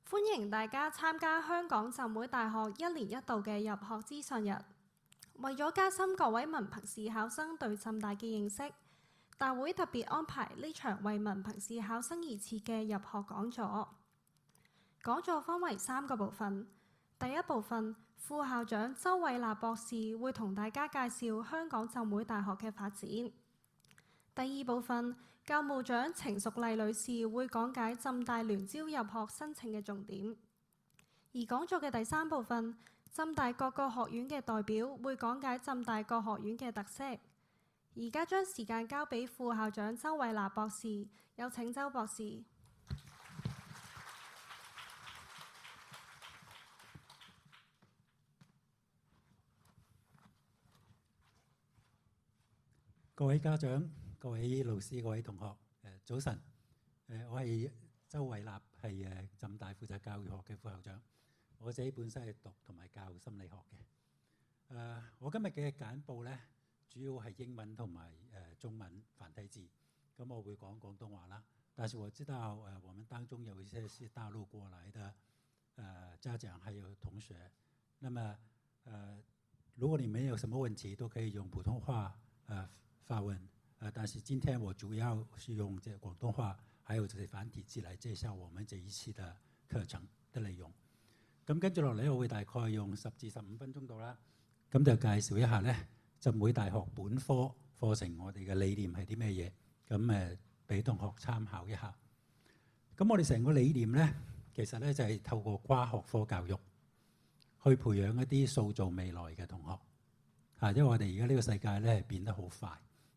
歡迎大家參加香港浸會大學一年一度嘅入學資訊日。為咗加深各位文憑試考生對浸大嘅認識，大會特別安排呢場為文憑試考生而設嘅入學講座。講座分為3個部分。第一部分，副校長周偉立博士會同大家介紹香港浸會大學嘅發展。第二部分，教務長程淑麗女士會講解浸大聯招入學申請嘅重點。而講座嘅第3部分，浸大各個學院嘅代表會講解浸大各學院嘅特色。而家將時間交俾副校長周偉立博士，有請周博士。各位家長、各位老師、各位同學，早晨。我係周偉立，係浸大負責教育學嘅副校長。我自己本身係讀同埋教心理學嘅。我今日嘅簡報呢，主要係英文同埋中文繁體字。咁我會講廣東話啦。但是我知道我們當中有一些是大陸過來的家長還有同學。那麼如果你們有什麼問題，都可以用普通話發問，但是今天我主要是用這廣東話，還有這些繁體字來介紹我們這一期的課程的內容。咁跟住落嚟，我會大概用10至15分鐘到啦。咁就介紹一下呢，浸會大學本科課程我哋嘅理念係啲咩嘢，咁俾同學參考一下。咁我哋成個理念呢，其實呢就係透過跨學科教育去培養一啲塑造未來嘅同學。因為我哋而家呢個世界呢變得好快。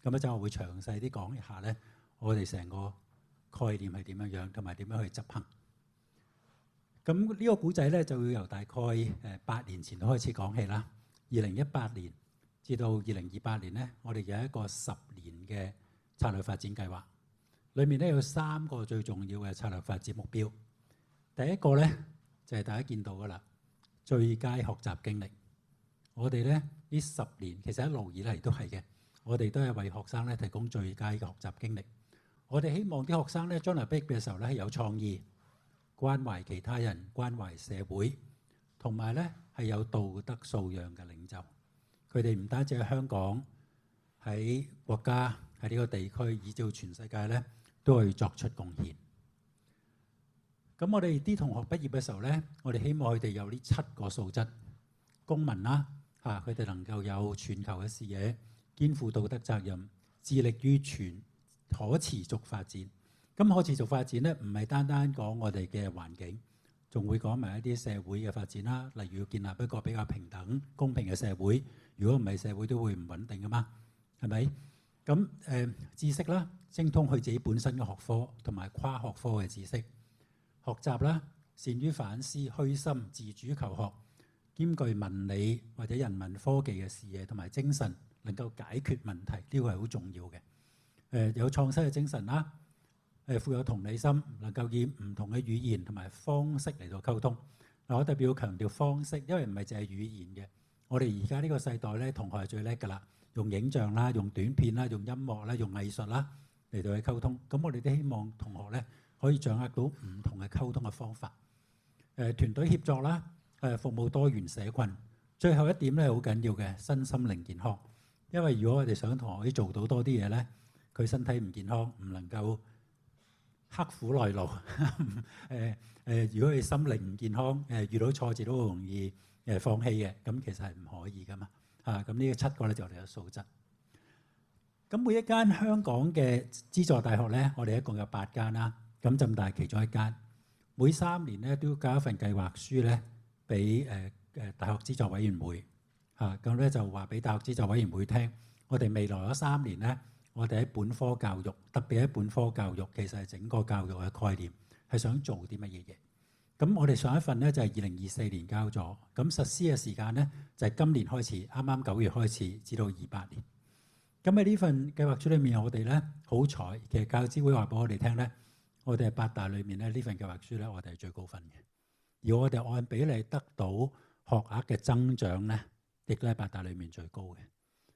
咁一陣我會詳細啲講一下呢，我哋成個概念係點樣樣，同埋點樣去執行。咁呢個古仔呢，就要由大概8年前開始講起啦。2018年至到2028年呢，我哋有一個10年嘅策略發展計劃，裏面呢有3個最重要嘅策略發展目標。第一個呢，就係大家見到㗎啦，最佳學習經歷。我哋呢10年其實一路以嚟都係嘅。我哋都係為學生咧提供最佳嘅學習經歷。我哋希望啲學生咧將來畢業嘅時候咧係有創意、關懷其他人、關懷社會，同埋咧係有道德素養嘅領袖。佢哋唔單止喺香港、喺國家、喺呢個地區，以至全世界咧都去作出貢獻。咁我哋啲同學畢業嘅時候咧，我哋希望佢哋有呢7個素質：公民啦，佢哋能夠有全球嘅視野。肩負道德責任，致力於可持續發展。咁可持續發展咧，唔係單單講我哋嘅環境，仲會講埋一啲社會嘅發展啦。例如要建立一個比較平等、公平嘅社會。如果唔係，社會都會唔穩定噶嘛，係咪？咁知識啦，精通佢自己本身嘅學科同埋跨學科嘅知識。學習啦，善於反思、虛心、自主求學，兼具文理或者人文科技嘅視野同埋精神。能夠解決問題，呢個係好重要嘅。有創新嘅精神啦，富有同理心，能夠以唔同嘅語言同埋方式嚟到溝通。我特別要強調方式，因為唔係淨係語言嘅。我哋而家呢個世代咧，同學係最叻㗎啦，用影像啦，用短片啦，用音樂啦，用藝術啦嚟到去溝通。咁我哋都希望同學咧可以掌握到唔同嘅溝通嘅方法。團隊協作啦，服務多元社群。最後一點咧好緊要嘅，身心靈健康。因為如果我哋想同學可以做到多啲嘢咧，佢身體唔健康，唔能夠刻苦耐勞。如果佢心靈唔健康，遇到挫折都好容易放棄嘅，咁其實係唔可以噶嘛。咁呢個7個咧就我哋嘅素質。咁每一間香港嘅資助大學咧，我哋一共有8間啦。咁浸大其中一間，每3年咧都交一份計劃書咧俾大學資助委員會。咁咧就話俾大學資助委員會聽，我哋未來嗰3年咧，我哋喺本科教育，特別喺本科教育，其實係整個教育嘅概念，係想做啲乜嘢嘢。咁我哋上一份咧就係2024年交咗，咁實施嘅時間咧就係今年開始，啱啱9月開始，至到28年。咁喺呢份計劃書裏面，我哋咧好彩，其實教資會話俾我哋聽咧，我哋係8大裏面咧呢份計劃書咧，我哋係最高分嘅。而我哋按比例得到學額嘅增長咧，亦都係8大裏面最高嘅。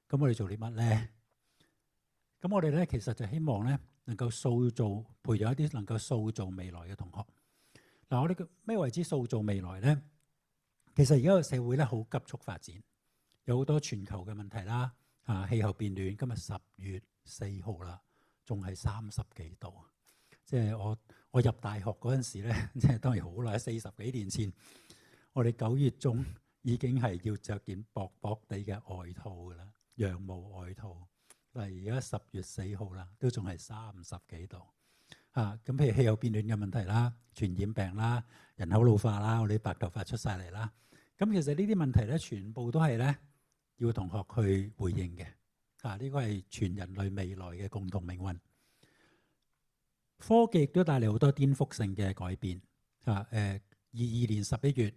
咁我哋做啲乜咧？咁我哋咧其實就希望咧能夠培養一啲能夠塑造未來嘅同學。嗱，我哋咩為之塑造未來咧？其實而家個社會咧好急速發展，有好多全球嘅問題啦，氣候變暖，今日10月4號啦，仲係30幾度。即係我入大學嗰陣時咧，即係當然好耐，40幾年前，我哋9月中已經係要着件薄薄地嘅外套㗎啦，羊毛外套。嗱，而家10月4號啦，都仲係30幾度。咁譬如氣候變暖嘅問題啦、傳染病啦、人口老化啦，我哋白頭髮出晒嚟啦。咁其實呢啲問題咧，全部都係咧要同學去回應嘅。呢個係全人類未來嘅共同命運。科技亦都帶嚟好多顛覆性嘅改變。22年11月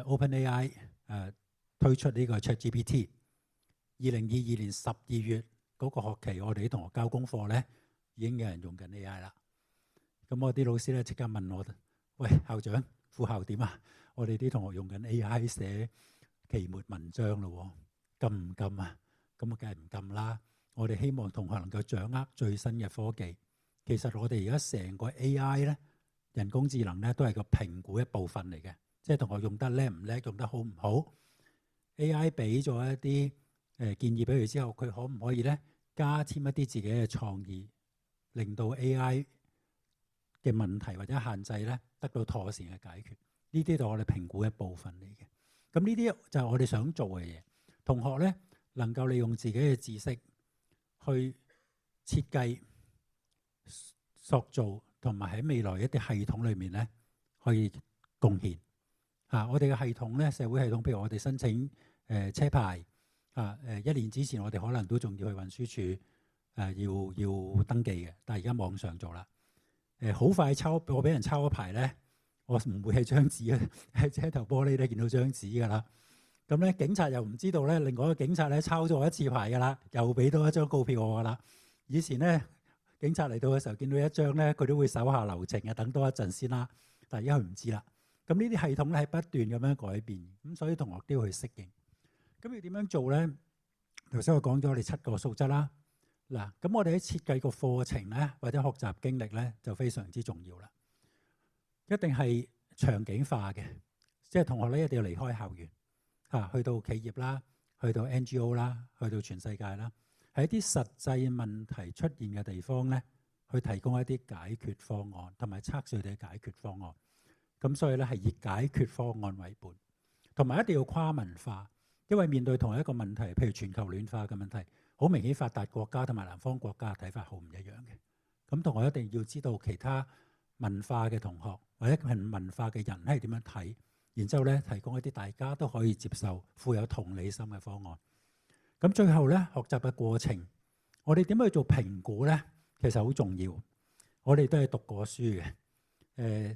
，OpenAI 推出呢個 ChatGPT。2022年12月嗰個學期，我哋啲同學交功課咧，已經有人用緊 AI 啦。咁我啲老師咧即刻問我：喂，校長、副校點啊？我哋啲同學用緊 AI 寫期末文章咯，禁唔禁啊？咁啊，梗係唔禁啦。我哋希望同學能夠掌握最新嘅科技。其實我哋而家成個 AI 咧，人工智能咧都係個評估一部分嚟嘅，即係同學用得叻唔叻，用得好唔好。AI 俾咗一啲建議俾佢之後，佢可唔可以咧加添一啲自己嘅創意，令到 AI 嘅問題或者限制咧得到妥善嘅解決？呢啲就係我哋評估一部分嚟嘅。咁呢啲就係我哋想做嘅嘢。同學咧能夠利用自己嘅知識去設計、塑造，同埋喺未來一啲系統裏面咧可以貢獻。我哋嘅系統咧，社會系統，譬如我哋申請車牌。1年之前我哋可能都仲要去運輸處要登記嘅，但係而家網上做啦。好快我俾人抄咗牌咧，我唔會係張紙嘅，喺車頭玻璃咧見到張紙㗎啦。咁咧警察又唔知道咧，另外一個警察咧抄咗我一次牌㗎啦，又俾多一張告票我㗎啦。以前咧警察嚟到嘅時候見到一張咧，佢都會手下留情啊，等多一陣先啦。但係而家佢唔知啦。咁呢啲系統咧係不斷咁樣改變，咁所以同學都要去適應。咁要點樣做咧？頭先我講咗我哋7個素質啦。嗱，咁我哋喺設計個課程咧，或者學習經歷咧，就非常之重要啦。一定係場景化嘅，即係同學咧一定要離開校園，去到企業啦，去到 NGO 啦，去到全世界啦，喺一啲實際問題出現嘅地方咧，去提供一啲解決方案，同埋測試佢哋嘅解決方案。咁所以咧係以解決方案為本，同埋一定要跨文化。因為面對同一個問題，譬如全球暖化嘅問題，好明顯發達國家同埋南方國家嘅睇法好唔一樣嘅。咁同學一定要知道其他文化嘅同學或者係文化嘅人係點樣睇，然之後咧提供一啲大家都可以接受、富有同理心嘅方案。咁最後咧學習嘅過程，我哋點樣去做評估咧？其實好重要。我哋都係讀過書嘅，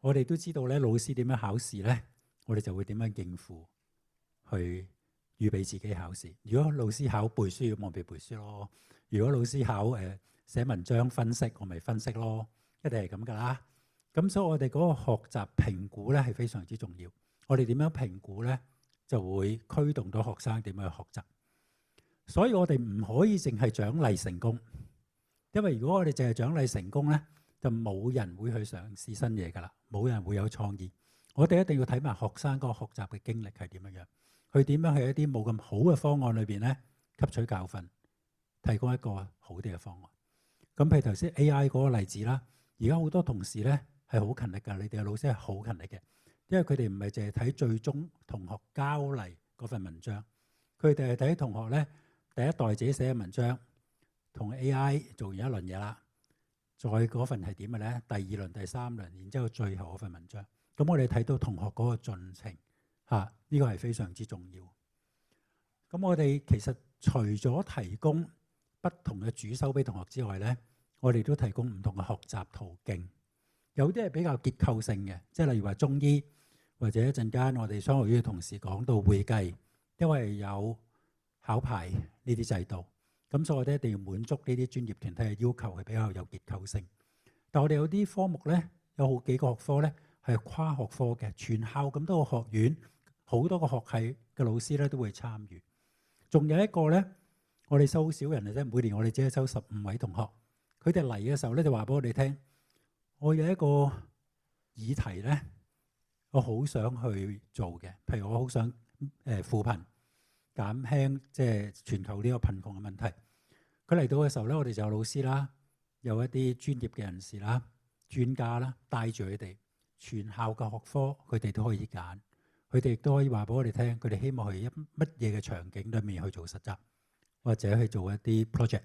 我哋都知道咧老師點樣考試咧，我哋就會點樣應付。去預備自己考試。如果老師考背書，咁我咪背書咯；如果老師考寫文章分析，我咪分析咯。一定係咁噶啦。咁所以我哋嗰個學習評估咧係非常之重要。我哋點樣評估咧，就會驅動到學生點樣去學習。所以我哋唔可以淨係獎勵成功，因為如果我哋淨係獎勵成功咧，就冇人會去嘗試新嘢噶啦，冇人會有創意。我哋一定要睇埋學生嗰個學習嘅經歷係點樣樣。佢點樣喺一啲冇咁好嘅方案裏邊咧吸取教訓，提供一個好啲嘅方案。咁譬如頭先 AI 嗰個例子啦，而家好多同事咧係好勤力㗎，你哋嘅老師係好勤力嘅，因為佢哋唔係淨係睇最終同學交嚟嗰份文章，佢哋係睇同學咧第一代自己寫嘅文章，同 AI 做完一輪嘢啦，再嗰份係點嘅咧？第二輪、第三輪，然之後最後嗰份文章。咁我哋睇到同學嗰個進程。呢個係非常之重要。咁我哋其實除咗提供不同嘅主修俾同學之外咧，我哋都提供唔同嘅學習途徑。有啲係比較結構性嘅，即係例如話中醫，或者一陣間我哋商學院嘅同事講到會計，因為有考牌呢啲制度，咁所以我哋一定要滿足呢啲專業團體嘅要求，係比較有結構性。但我哋有啲科目咧，有好幾個學科咧係跨學科嘅，全校咁多個學院。好多個學系嘅老師咧都會參與，仲有一個咧，我哋收好少人嘅啫，每年我哋只係收15位同學。佢哋嚟嘅時候咧就話俾我哋聽，我有一個議題咧，我好想去做嘅。譬如我好想扶貧，減輕即係全球呢個貧窮嘅問題。佢嚟到嘅時候咧，我哋就有老師啦，有一啲專業嘅人士啦、專家啦，帶住佢哋全校嘅學科，佢哋都可以揀。佢哋亦都可以話俾我哋聽，佢哋希望去乜嘢嘅場景裏面去做實習，或者去做一啲 project，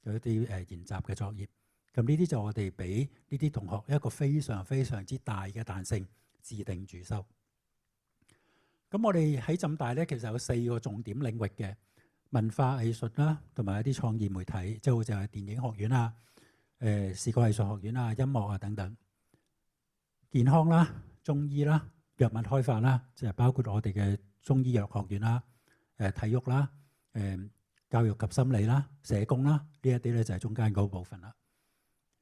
做一啲研習嘅作業。咁呢啲就我哋俾呢啲同學一個非常非常之大嘅彈性，自定主修。咁我哋喺浸大咧，其實有4個重點領域嘅文化藝術啦，同埋一啲創意媒體，即係好似係電影學院啊、視覺藝術學院啊、音樂啊等等。健康啦、中醫啦、藥物開發啦，就係包括我哋嘅中醫藥學院啦、體育啦、教育及心理啦、社工啦，呢一啲咧就係中間嗰部分啦。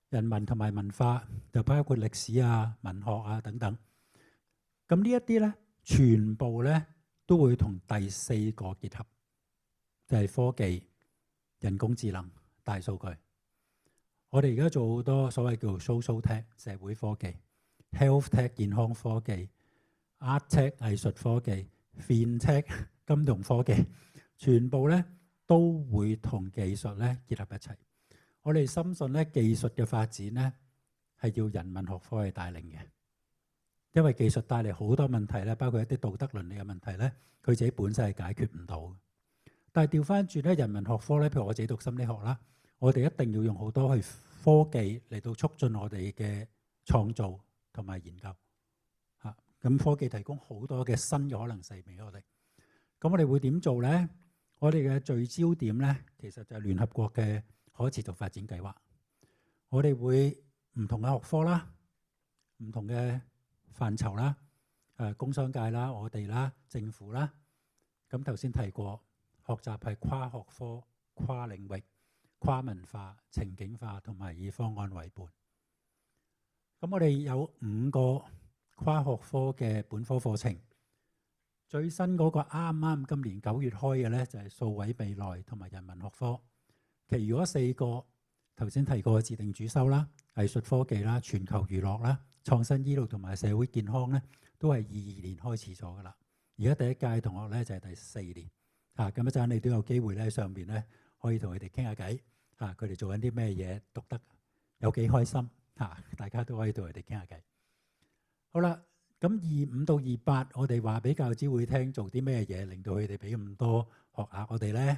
人文同埋文化就包括歷史啊、文學啊等等。咁呢一啲咧，全部咧都會同第4個結合，就係科技、人工智能、大數據。我哋而家做好多所謂叫做 social tech 社會科技、health tech 健康科技、art tech 藝術科技、fintech 金融科技，全部咧都會同技術咧結合一齊。我哋深信咧技術嘅發展咧係要人文學科去帶領嘅，因為技術帶嚟好多問題咧，包括一啲道德倫理嘅問題咧，佢自己本身係解決唔到。但係調翻轉咧，人文學科咧，譬如我自己讀心理學啦，我哋一定要用好多去科技嚟到促進我哋嘅創造同埋研究嚇。咁科技提供好多嘅新嘅可能性俾我哋。咁我哋會點做咧？我哋嘅聚焦點咧，其實就係聯合國嘅可持續發展計劃。我哋會唔同嘅學科啦，唔同嘅範疇啦，工商界啦、我哋啦、政府啦。咁頭先提過，學習係跨學科、跨領域、跨文化、情景化同埋以方案為本。咁我哋有5個跨學科嘅本科課程。最新嗰個啱啱今年9月開嘅咧，就係數位未來同埋人文學科。其餘嗰4個頭先提過嘅自定主修啦、藝術科技啦、全球娛樂啦、創新醫療同埋社會健康咧，都係22年開始咗噶啦。而家第一屆同學咧就係第4年。咁一陣你都有機會咧上邊咧可以同佢哋傾下偈。佢哋做緊啲咩嘢，讀得有幾開心。大家都可以同佢哋傾下偈。好啦。咁25到28，我哋話俾教資會聽做啲咩嘢，令到佢哋俾咁多學額我哋咧？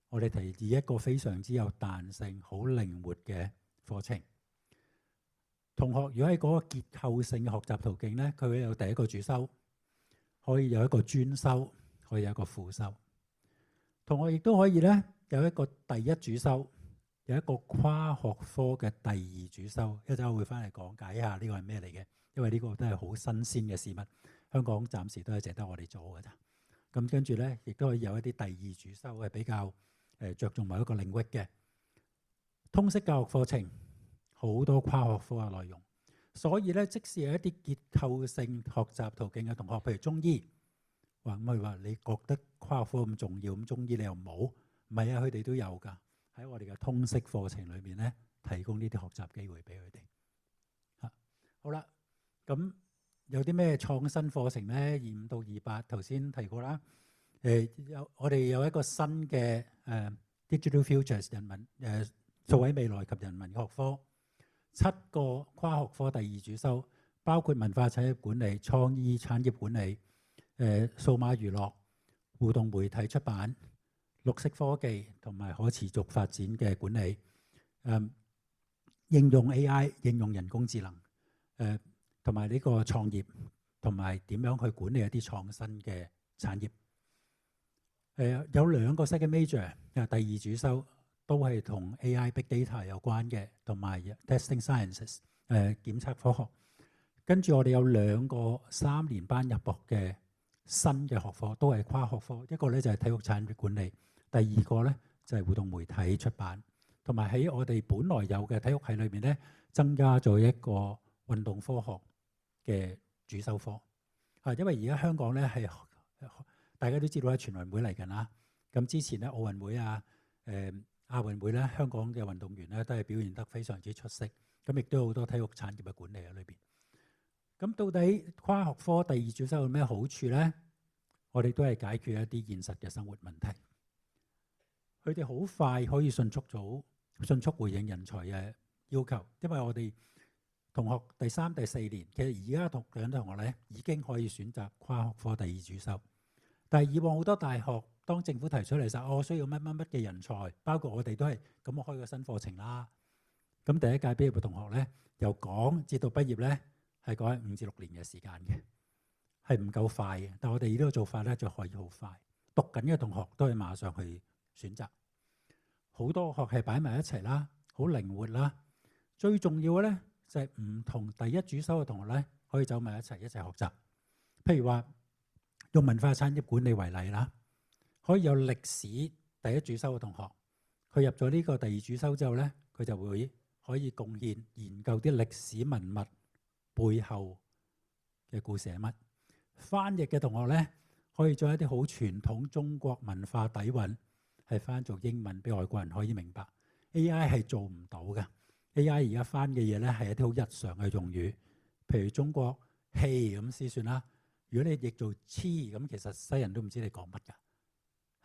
我哋提議一個非常之有彈性、好靈活嘅課程。同學如果喺嗰個結構性嘅學習途徑咧，佢會有第一個主修，可以有一個專修，可以有一個副修。同學亦都可以咧有一個第一主修，有一個跨學科嘅第2主修。一陣我會翻嚟講解一下呢個係咩嚟嘅。因為呢個都係好新鮮嘅事物，香港暫時都係淨得我哋做嘅咋。咁跟住咧，亦都可以有一啲第2主修係比較着重某一個領域嘅通識教育課程，好多跨學科嘅內容。所以咧，即使係一啲結構性學習途徑嘅同學，譬如中醫，咁佢話你覺得跨學科咁重要，咁中醫你又冇？唔係啊，佢哋都有㗎。喺我哋嘅通識課程裏面咧，提供呢啲學習機會俾佢哋。好啦。咁有啲咩創新課程咧？25到28頭先提過啦。我哋有一個新嘅Digital Futures 人文數位未來及人文學科，7個跨學科第2主修，包括文化產業管理、創意產業管理、數碼娛樂、互動媒體出版、綠色科技同埋可持續發展嘅管理，應用 AI、應用人工智能，同埋呢個創業，同埋點樣去管理一啲創新嘅產業。有2個 second major， 第2主修都係同 AI、Big Data 有關嘅，同埋 Testing Sciences 檢測科學。跟住我哋有2個3年班入學嘅新嘅學科，都係跨學科。一個咧就係體育產業管理，第2個咧就係互動媒體出版。同埋喺我哋本來有嘅體育系裏面咧，增加咗一個運動科學嘅主修科。因為而家香港咧係大家都知道係全運會嚟緊啦。咁之前咧奧運會啊、亞運會咧，香港嘅運動員咧都係表現得非常之出色。咁亦都有好多體育產業嘅管理喺裏邊。咁到底跨學科第二主修有咩好處呢？我哋都係解決一啲現實嘅生活問題。佢哋好快可以迅速回應人才嘅要求，因為我哋同學第3、第4年，其實而家讀緊同學咧已經可以選擇跨學科第二主修。但係以往好多大學，當政府提出嚟我需要乜乜乜嘅人才，包括我哋都係咁，我開個新課程啦。咁第一屆畢業嘅同學咧，由講至到畢業咧，係講5至6年嘅時間嘅，係唔夠快嘅。但係我哋呢個做法咧就可以好快。讀緊嘅同學都係馬上去選擇，好多學系擺埋一齊啦，好靈活啦。最重要嘅咧就係唔同第一主修嘅同學咧，可以走埋一齊學習。譬如話用文化產業管理為例啦，可以有歷史第一主修嘅同學，佢入咗呢個第二主修之後咧，佢就會可以貢獻研究啲歷史文物背後嘅故事係乜。翻譯嘅同學咧，可以將一啲好傳統中國文化底蘊係翻做英文俾外國人可以明白。AI 係做唔到嘅。AI 而家翻嘅嘢咧係一啲好日常嘅用語，譬如中國氣咁先算啦。如果你譯做黐咁，其實西人都唔知你講乜㗎，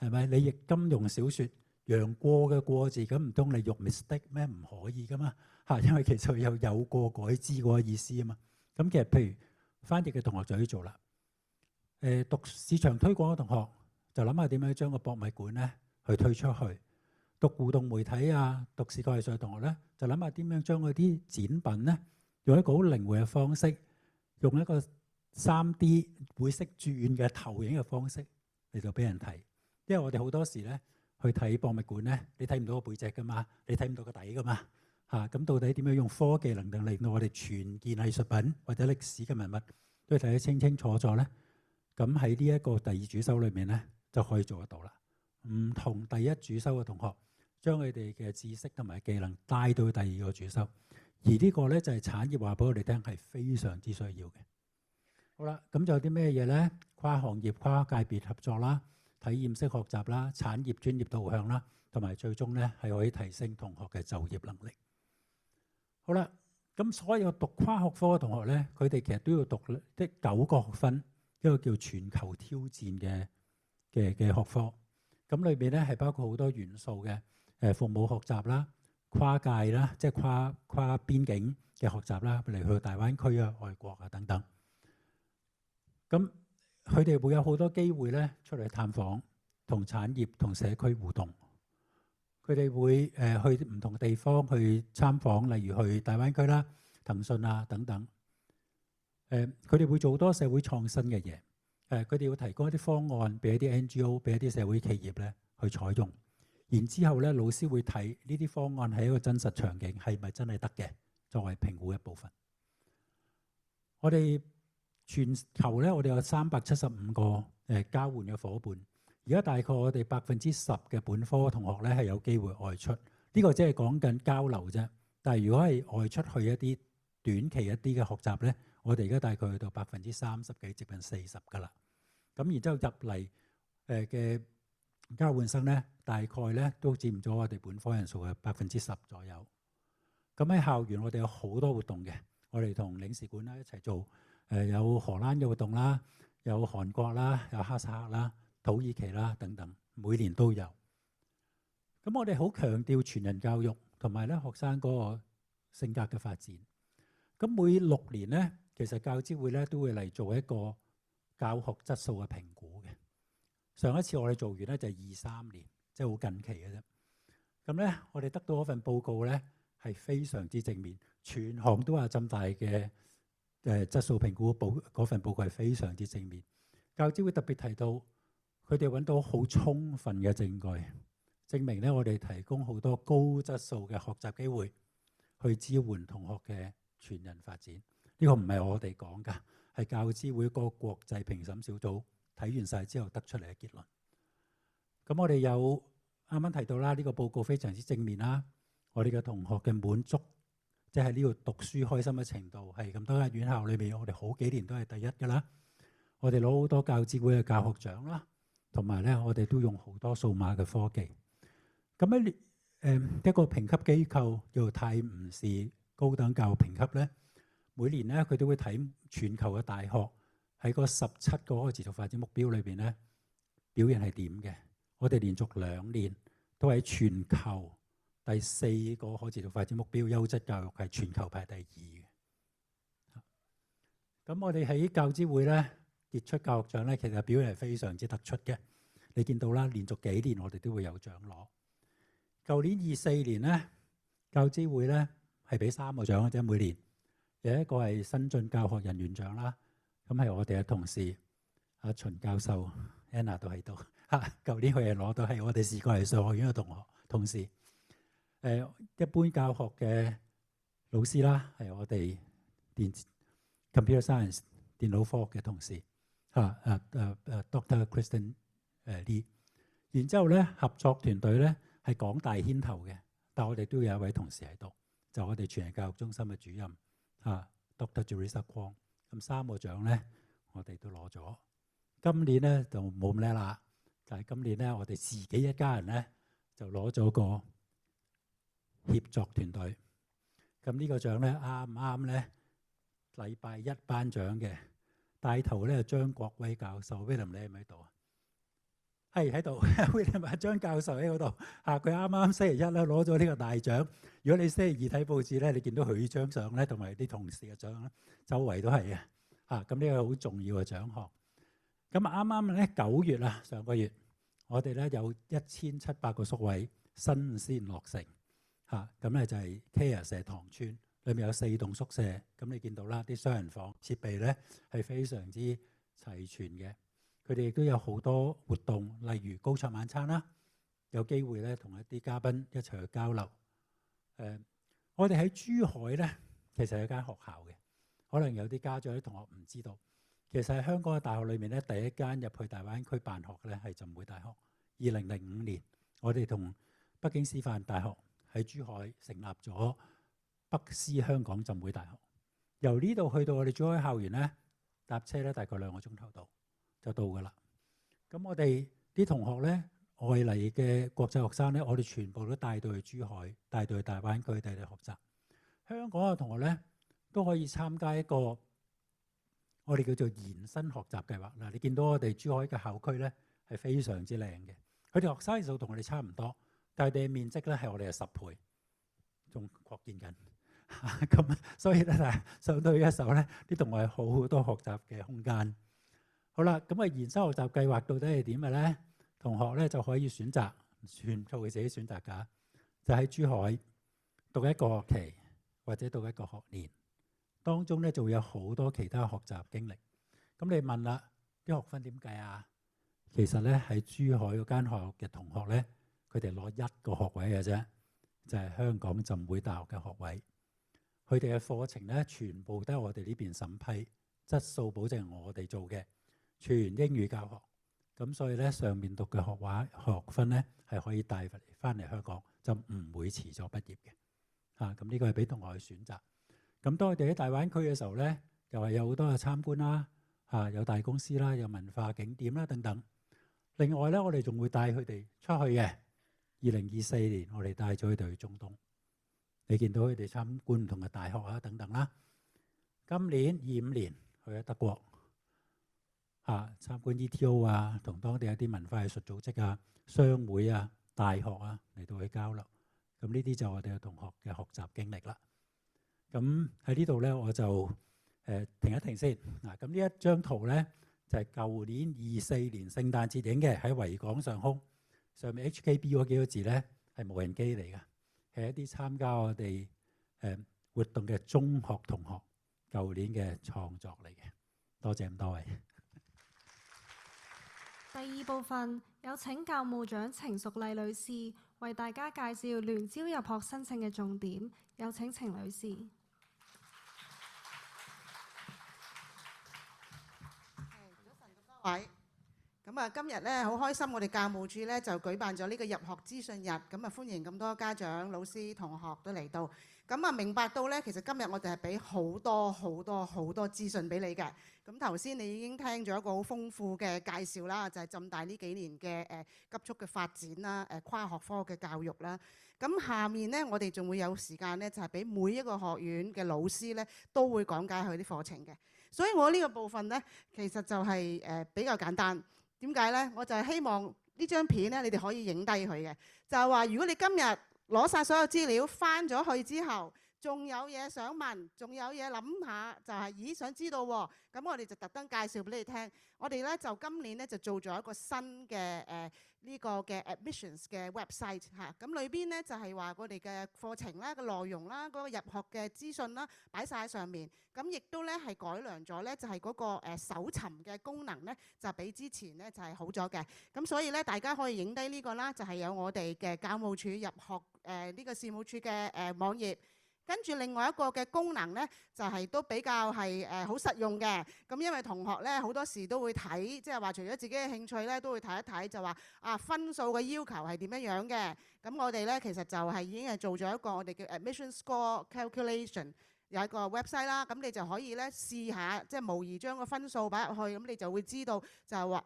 係咪？你譯金庸小説楊過嘅過字，咁唔通你用 mistake 咩？唔可以㗎嘛嚇，因為其實有過改之嗰個意思啊嘛。咁其實譬如翻譯嘅同學就要做啦。讀市場推廣嘅同學就諗下點樣將個博物館咧去推出去。讀互動媒體啊，讀視覺藝術嘅同學咧就諗下點樣將嗰啲展品咧用一個好靈活嘅方式，用一個3D 會識轉嘅投影嘅方式嚟到俾人睇。因為我哋好多時咧去睇博物館咧，你睇唔到個背脊㗎嘛，你睇唔到個底㗎嘛嚇。咁到底點樣用科技能令到我哋全件藝術品或者歷史嘅文物都睇得清清楚楚咧？咁喺呢一個第二主修裏面咧就可以做得到啦。唔同第一主修嘅同學，將佢哋嘅知識同埋技能帶到第二個主修，而呢個咧就係產業話俾我哋聽係非常之需要嘅。好啦，咁就有啲咩嘢咧？跨行業、跨界別合作啦，體驗式學習啦，產業專業導向啦，同埋最終咧係可以提升同學嘅就業能力。好啦，咁所有讀跨學科嘅同學咧，佢哋其實都要讀即9個學分，一個叫全球挑戰嘅學科。咁裏邊咧係包括好多元素嘅。服務學習啦、跨界啦，即係跨邊境嘅學習啦，嚟去大灣區啊、外國啊等等。咁佢哋會有好多機會咧出嚟探訪，同產業、同社區互動。佢哋會去唔同地方去參訪，例如去大灣區啦、騰訊啊等等。佢哋會做好多社會創新嘅嘢。佢哋要提供一啲方案俾一啲 NGO、俾一啲社會企業咧去採用。然之後咧，老師會睇呢啲方案係一個真實場景係咪真係得嘅，作為評估一部分。我哋全球咧，我哋有375個交換嘅伙伴。而家大概我哋10%嘅本科同學咧係有機會外出。呢個只係講緊交流啫。但係如果係外出去一啲短期一啲嘅學習咧，我哋而家大概去到30幾，接近40㗎啦。咁然之後入嚟嘅交換生咧，大概咧都佔咗我哋本科人數嘅10%左右。咁喺校園，我哋有好多活動嘅。我哋同領事館啦一齊做，有荷蘭嘅活動啦，有韓國啦，有哈薩克啦、土耳其啦等等，每年都有。咁我哋好強調全人教育同埋咧學生嗰個性格嘅發展。咁每6年咧，其實教資會咧都會嚟做一個教學質素嘅評估嘅。上一次我哋做完咧就係23年，即係好近期嘅啫。咁咧，我哋得到嗰份報告咧係非常之正面，全行都話浸大嘅質素評估嗰份報告係非常之正面。教資會特別提到，佢哋揾到好充分嘅證據，證明咧我哋提供好多高質素嘅學習機會，去支援同學嘅全人發展。呢個唔係我哋講㗎，係教資會個國際評審小組睇完晒之後得出嚟嘅結論。咁我哋有啱啱提到啦，呢個報告非常之正面啦。我哋嘅同學嘅滿足，即係呢度讀書開心嘅程度，係咁多間院校裏面，我哋好幾年都係第一㗎啦。我哋攞好多教資會嘅教學獎啦，同埋咧我哋都用好多數碼嘅科技。咁喺一個評級機構叫泰晤士高等教育評級咧，每年咧佢都會睇全球嘅大學喺嗰17個可持續發展目標裏邊咧表現係點嘅。我哋連續2年都喺全球第4個可持續發展目標，優質教育係全球排第2嘅。咁我哋喺教資會咧傑出教育獎咧，其實表現係非常之突出嘅。你見到啦，連續幾年我哋都會有獎攞。舊年24年咧，教資會咧係俾3個獎嘅啫，每年有一個係新進教學人員獎啦，咁係我哋嘅同事阿秦教授 Anna 都喺度嚇。舊年佢係攞到係我哋視覺藝術學院嘅同事。一般教學嘅老師啦，係我哋Computer Science 電腦科學嘅同事Dr. Kristen Lee。然之後咧，合作團隊咧係港大牽頭嘅，但我哋都有一位同事喺度，就我哋全人教育中心嘅主任Dr. Teresa Kwong。咁3個獎咧，我哋都攞咗。今年咧就冇咁叻啦，就係今年咧，我哋自己一家人咧就攞咗個協作團隊。咁呢個獎咧啱咧禮拜一頒獎嘅，帶頭咧張國威教授。William 你喺唔喺度啊？係喺度。William 張教授喺嗰度佢啱星期一咧攞咗呢個大獎。如果你星期2睇報紙咧，你見到佢張相咧同埋啲同事嘅獎咧，周圍都係嘅咁呢個好重要嘅獎項。咁啱咧9月啦，上個月我哋咧有1700個宿位新鮮落成咁咧就係 Care 社塘村裏面有4棟宿舍。咁你見到啦，啲雙人房設備咧係非常之齊全嘅。佢哋亦都有好多活動，例如高桌晚餐啦，有機會咧同一啲嘉賓一齊去交流。我哋喺珠海咧，其實有間學校嘅，可能有啲家長啲同學唔知道，其實喺香港嘅大學裏面咧，第一間入去大灣區辦學嘅咧係浸會大學。2005年，我哋同北京師範大學喺珠海成立咗北師香港浸會大學。由呢度去到我哋珠海校園咧，搭車咧大概2個鐘頭就到㗎啦。咁我哋啲同學咧，外嚟嘅國際學生咧，我哋全部都帶到去珠海，帶到去大灣區，帶嚟學習。香港嘅同學咧都可以參加一個我哋叫做延伸學習計劃。嗱，你見到我哋珠海嘅校區咧係非常之靚嘅，佢哋學生數同我哋差唔多，但係佢哋嘅面積咧係我哋嘅10倍，仲擴建緊。咁所以咧，上到去嘅時候咧，啲同學好多學習嘅空間。好啦，咁延伸學習計劃到底係點嘅咧？同學咧就可以選擇，全部佢自己選擇㗎，就喺珠海讀一個學期或者讀一個學年，當中咧就會有好多其他學習經歷。咁你問啦，啲學分點計啊？其實咧喺珠海嗰間學校嘅同學咧，佢哋攞1個學位嘅啫，就係香港浸會大學嘅學位。佢哋嘅課程咧全部都係我哋呢邊審批，質素保證我哋做嘅，全英語教學。咁所以咧上面讀嘅學分咧係可以帶翻嚟香港，就唔會遲咗畢業嘅。咁呢個係俾同學去選擇。咁當我哋喺大灣區嘅時候咧，又係有好多嘅參觀啦，有大公司啦，有文化景點啦等等。另外咧，我哋仲會帶佢哋出去嘅。2024年我哋帶咗佢哋去中東，你見到佢哋參觀唔同嘅大學等等啦。今年25年去咗德國參觀 ETO 同當地一啲文化藝術組織商會大學嚟到去交流。咁呢啲就我哋嘅同學嘅學習經歷啦。咁喺呢度咧，我就停一停先。咁呢一張圖咧就係舊年24年聖誕節影嘅，喺維港上空，上面 HKB 嗰幾個字咧係無人機嚟嘅，係一啲參加我哋活動嘅中學同學舊年嘅創作嚟嘅。多謝咁多位。第2部分有請教務長程淑麗女士為大家介紹聯招入學申請嘅重點。有請程女士。早晨咁多位。咁今日咧好開心，我哋教務處咧就舉辦咗呢個入學資訊日，咁歡迎咁多家長、老師、同學都嚟到。咁啊明白到咧，其實今日我哋係俾好多資訊俾你嘅。咁頭先你已經聽咗一個好豐富嘅介紹啦，就係浸大呢幾年嘅急速嘅發展啦，跨學科嘅教育啦。咁下面咧，我哋仲會有時間咧，就係俾每一個學院嘅老師咧，都會講解佢啲課程嘅。所以我呢個部分咧，其實就係比較簡單。點解咧？我就係希望呢張片咧，你哋可以影低佢嘅。就係話，如果你今日攞晒所有資料翻咗去之後，仲有嘢想問，仲有嘢諗下，就係咦想知道喎。咁我哋就特登介紹俾你聽。我哋咧就今年咧就做咗一個新嘅呢個嘅 admissions 嘅 website 嚇。咁裏邊咧就係話我哋嘅課程啦、個內容啦、嗰個入學嘅資訊啦，擺晒喺上面。咁亦都咧係改良咗咧，就係嗰個搜尋嘅功能咧，就比之前咧就係好咗嘅。咁所以咧，大家可以影低呢個啦，就係有我哋嘅教務處入學呢個事務處嘅網頁。跟住另外一個嘅功能咧，就係都比較係好實用嘅。咁因為同學咧好多時都會睇，即係話除咗自己嘅興趣咧，都會睇一睇，就話分數嘅要求係點樣樣嘅。咁我哋咧其實就係已經係做咗一個我哋叫 admission score calculation。有一個 website 啦，咁你就可以咧試下，即係模擬將個分數擺入去，咁你就會知道就係話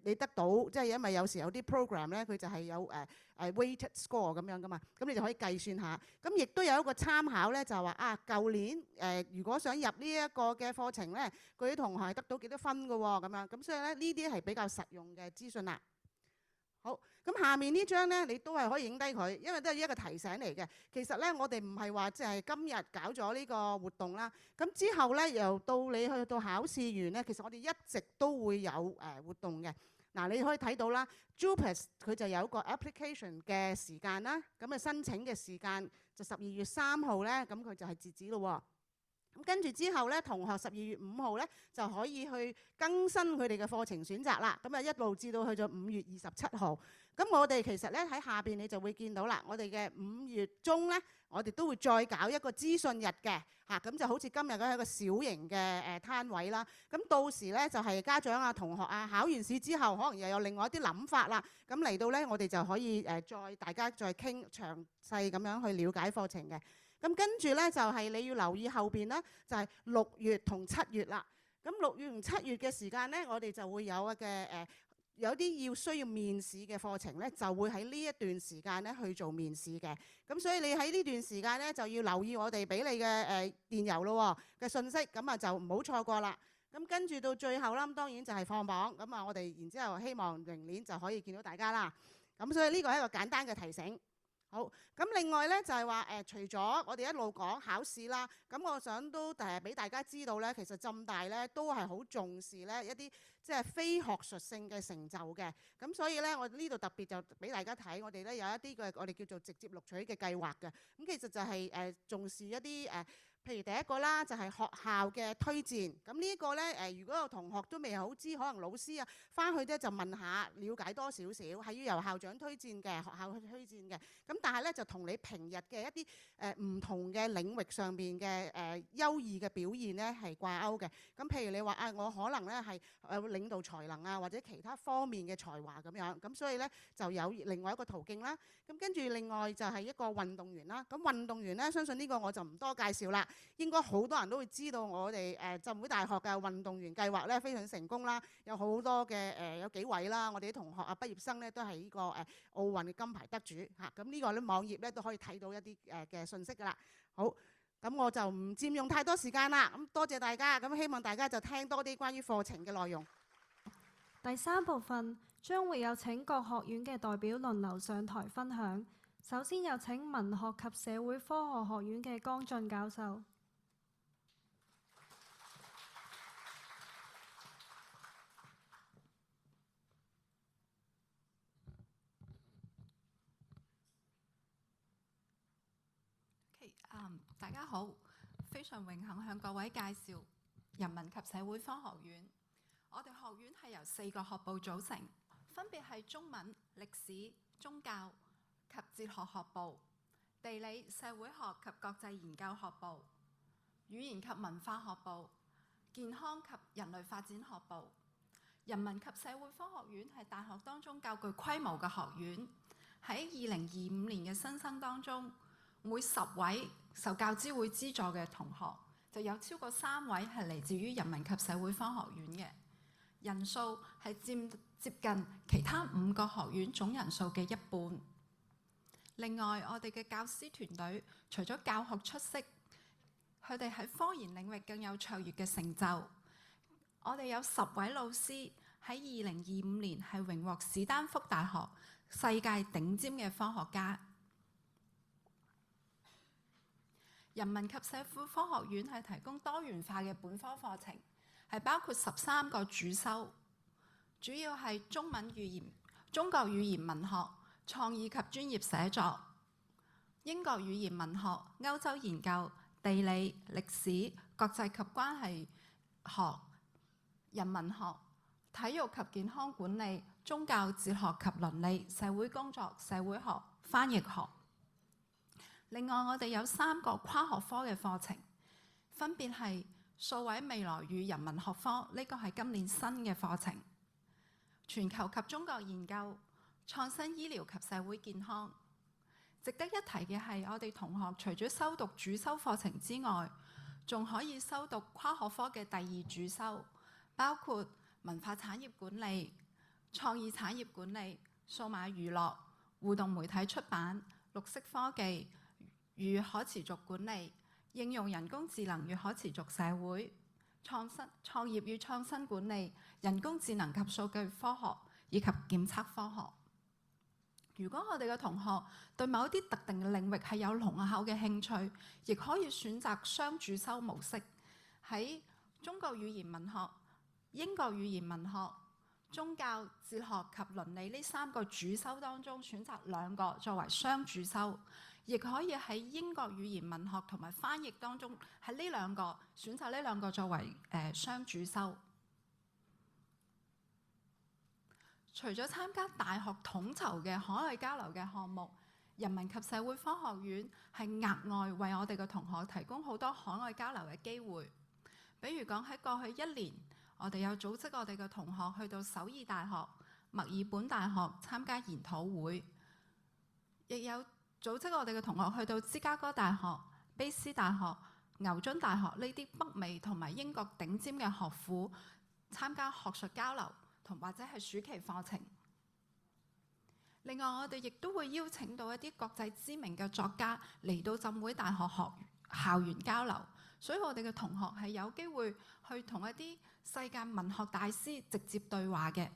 你得到，即係因為有時有啲 program 咧，佢就係有weighted score 咁樣噶嘛，咁你就可以計算下。咁亦都有一個參考咧，就係話舊年如果想入呢一個嘅課程咧，嗰啲同學係得到幾多分㗎喎，咁樣，咁所以咧呢啲係比較實用嘅資訊啦。好，咁下面呢張咧，你都係可以影低佢，因為都係一個提醒嚟嘅。其實咧，我哋唔係話即係今日搞咗呢個活動啦，咁之後咧，由到你去到考試完咧，其實我哋一直都會有活動嘅。嗱，你可以睇到啦 JUPAS 佢就有一個 application 嘅時間啦，咁申請嘅時間就12月3號咧，咁佢就係截止咯喎。咁跟住之後咧，同學12月5號咧就可以去更新佢哋嘅課程選擇啦。咁一路至到去咗5月27號。咁我哋其實咧喺下邊你就會見到啦，我哋嘅5月中咧，我哋都會再搞一個資訊日嘅嚇，咁就好似今日咁係一個小型嘅攤位啦。咁到時咧就係家長同學考完試之後，可能又有另外一啲諗法啦。咁嚟到咧，我哋就可以大家再傾詳細咁樣去了解課程嘅。咁跟住咧就係你要留意後邊啦，就係6月同7月啦。咁6月同7月嘅時間咧，我哋就會有嘅有啲需要面試嘅課程咧，就會喺呢一段時間咧去做面試嘅。咁所以你喺呢段時間咧就要留意我哋俾你嘅電郵咯嘅信息，咁就唔好錯過啦。咁跟住到最後啦，咁當然就係放榜。咁我哋然之後希望明年就可以見到大家啦。咁所以呢個係一個簡單嘅提醒。好，咁另外咧就係話除咗我哋一路講考試啦，咁我想都俾大家知道咧，其實浸大咧都係好重視咧一啲即係非學術性嘅成就嘅。咁所以咧，我呢度特別就俾大家睇，我哋咧有一啲嘅我哋叫做直接錄取嘅計劃嘅。咁其實就係重視一啲譬如第一個啦，就係學校嘅推薦。咁呢一個咧如果有同學都未好知，可能老師翻去咧就問下，了解多少少，係要由校長推薦嘅，學校去推薦嘅。咁但係咧就同你平日嘅一啲唔同嘅領域上邊嘅優異嘅表現咧係掛鈎嘅。咁譬如你話我可能咧係領導才能或者其他方面嘅才華咁樣。咁所以咧就有另外一個途徑啦。咁跟住另外就係一個運動員啦。咁運動員咧，相信呢個我就唔多介紹啦。應該好多人都會知道我哋浸會大學嘅運動員計劃咧非常成功啦，有好多嘅有幾位啦，我哋啲同學畢業生咧都係呢個奧運嘅金牌得主嚇。咁呢個咧網頁咧都可以睇到一啲嘅信息噶啦。好，咁我就唔佔用太多時間啦。咁多謝大家，咁希望大家就聽多啲關於課程嘅內容。第3部分將會有請各學院嘅代表輪流上台分享。首先有請文學及社會科學學院嘅江俊教授。大家好，非常榮幸向各位介紹人文及社會科學院。我哋學院係由4個學部組成，分別係中文、歷史、宗教及哲學學部、地理、社會學及國際研究學部、語言及文化學部、健康及人類發展學部。人文及社會科學院係大學當中較具規模嘅學院。喺2025年嘅新生當中，每10位受教資會資助嘅同學，就有超過3位係嚟自於人文及社會科學院嘅，人數係佔接近其他5個學院總人數嘅一半。另外，我哋嘅教師團隊除咗教學出色，佢哋喺科研領域更有卓越嘅成就。我哋有10位老師喺2025年係榮獲史丹福大學世界頂尖嘅科學家。人文及社會科學院係提供多元化嘅本科課程，係包括13個主修，主要係中文語言、中國語言文學、創意及專業寫作、英國語言文學、歐洲研究、地理、歷史、國際及關係學、人文學、體育及健康管理、宗教哲學及倫理、社會工作、社會學、翻譯學。另外，我哋有3個跨學科嘅課程，分別係數位未來與人文學科，呢個係今年新嘅課程；全球及中國研究、創新醫療及社會健康。值得一提嘅係，我哋同學除咗修讀主修課程之外，仲可以修讀跨學科嘅第2主修，包括文化產業管理、創意產業管理、數碼娛樂、互動媒體出版、綠色科技與可持續管理、應用人工智能與可持續社會、創業與創新管理、人工智能及數據科學以及檢測科學。如果我哋嘅同學對某一啲特定嘅領域係有濃厚嘅興趣，亦可以選擇雙主修模式，喺中國語言文學、英國語言文學、宗教、哲學及倫理呢3個主修當中選擇2個作為雙主修，亦可以喺英國語言文學同埋翻譯當中喺呢2個選擇呢2個作為雙主修。除咗參加大學統籌嘅海外交流嘅項目，人文及社會科學院係額外為我哋嘅同學提供好多海外交流嘅機會。比如講喺過去1年，我哋有組織我哋嘅同學去到首爾大學、墨爾本大學參加研討會，亦有組織我哋嘅同學去到芝加哥大學、卑斯大學、牛津大學呢啲北美同埋英國頂尖嘅學府參加學術交流，同或者係暑期課程。另外，我哋亦都會邀請到一啲國際知名嘅作家嚟到浸會大學校園交流，所以我哋嘅同學係有機會去同一啲世界文學大師直接對話嘅。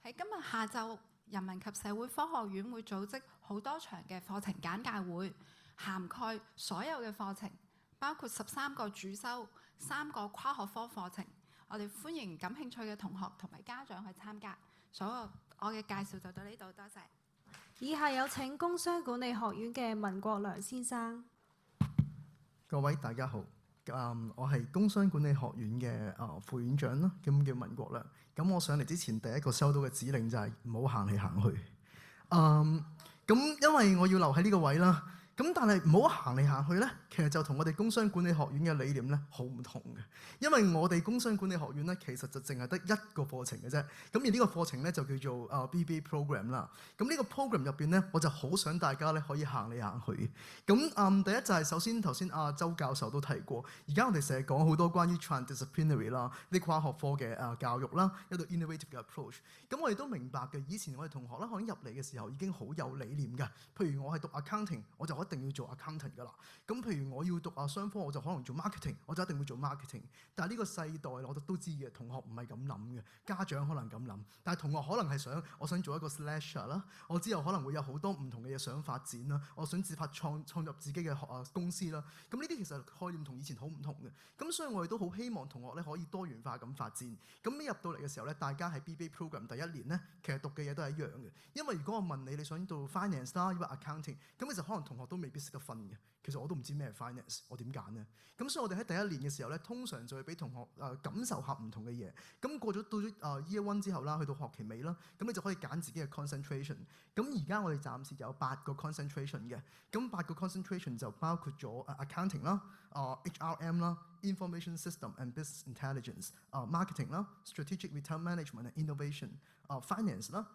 喺今日下晝，人文及社會科學院會組織好多場嘅課程簡介會，涵蓋所有嘅課程，包括13個主修、3個跨學科課程。我哋歡迎感興趣嘅同學同埋家長去參加。所有我嘅介紹就到呢度，多謝。以下有請工商管理學院嘅文國良先生。各位大家好，我係工商管理學院嘅副院長啦，咁叫文國良。咁我上嚟之前，第一個收到嘅指令就係唔好行嚟行去。咁因為我要留喺呢個位啦。咁但係唔好行嚟行去咧，其實就同我哋工商管理學院嘅理念咧好唔同嘅。因為我哋工商管理學院咧，其實就淨係得一個課程嘅啫。咁而呢個課程咧就叫做BBA program 啦。咁呢個 program 入邊咧，我就好想大家咧可以行嚟行去。咁第一就係首先頭先周教授都提過，而家我哋成日講好多關於 transdisciplinary 啦，啲跨學科嘅教育啦，一個 innovative 嘅 approach。咁我哋都明白嘅，以前我哋同學咧可能入嚟嘅時候已經好有理念嘅。譬如我係讀 accounting，我就一定要做 accountant 㗎啦。咁譬如我要讀商科，我就可能做 marketing， 我就一定會做 marketing。但係呢個世代我都知嘅，同學唔係咁諗嘅，家長可能咁諗，但係同學可能係我想做一個 slasher 啦，我之後可能會有好多唔同嘅嘢想發展啦，我想自發創立自己嘅公司啦。咁呢啲其實概念同以前好唔同嘅。咁所以我哋都好希望同學咧可以多元化咁發展。咁一入到嚟嘅時候咧，大家喺 BBA program 第1年咧，其實讀嘅嘢都係一樣嘅。因為如果我問你想做 finance 啦，抑或 accounting， 咁其實可能同學都未必識得分嘅。其實我都唔知咩係 finance， 我點揀呢？咁所以我哋喺第1年嘅時候咧，通常就會俾同學感受下唔同嘅嘢。咁過咗到咗Year 1之後啦，去到學期尾啦，咁你就可以揀自己嘅 concentration。咁而家我哋暫時有8個 concentration 嘅。咁8個 concentration 就包括咗accounting 啦、HRM 啦、information system and business intelligence、marketing 啦、strategic retail management and innovation、finance 啦、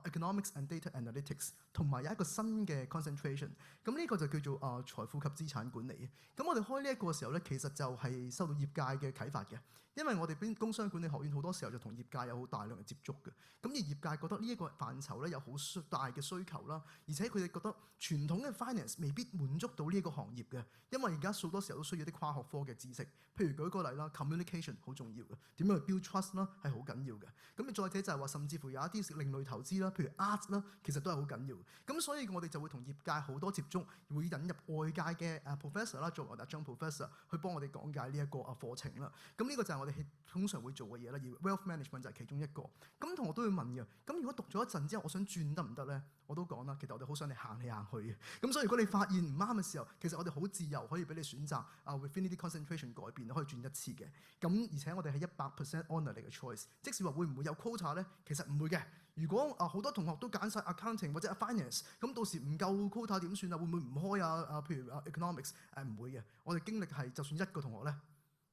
economics and data analytics， 同埋有一個新嘅 concentration。咁呢個就叫做財富及資產管理。咁我哋開呢一個嘅時候咧，其實就係受到業界嘅啟發嘅。因為我哋工商管理學院好多時候就同業界有好大量嘅接觸嘅，咁而業界覺得呢一個範疇咧有好大嘅需求啦，而且佢哋覺得傳統嘅 finance 未必滿足到呢一個行業嘅，因為而家好多時候都需要啲跨學科嘅知識，譬如舉個例啦 ，communication 好重要嘅，點樣去 build trust 啦係好緊要嘅，咁再者就係話甚至乎有一啲另類投資啦，譬如 art 啦，其實都係好緊要，咁所以我哋就會同業界好多接觸，會引入外界嘅professor 啦，作為 adjunct professor 去幫我哋講解呢一個課程啦，咁呢個就係我哋通常會做嘅嘢啦，而 wealth management 就係其中一個。咁同學都會問嘅，咁如果讀咗一陣之後，我想轉得唔得咧？我都講啦，其實我哋好想你行嚟行去嘅。咁所以如果你發現唔啱嘅時候，其實我哋好自由，可以俾你選擇within 呢啲 concentration 改變，可以轉一次嘅。咁而且我哋係100% honour 你嘅 choice。即使話會唔會有 quota 咧？其實唔會嘅。如果好多同學都揀晒 accounting 或者 finance， 咁到時唔夠 quota 點算啊？會唔會唔開啊？譬如economics 唔會嘅。我哋經歷係就算一個同學咧，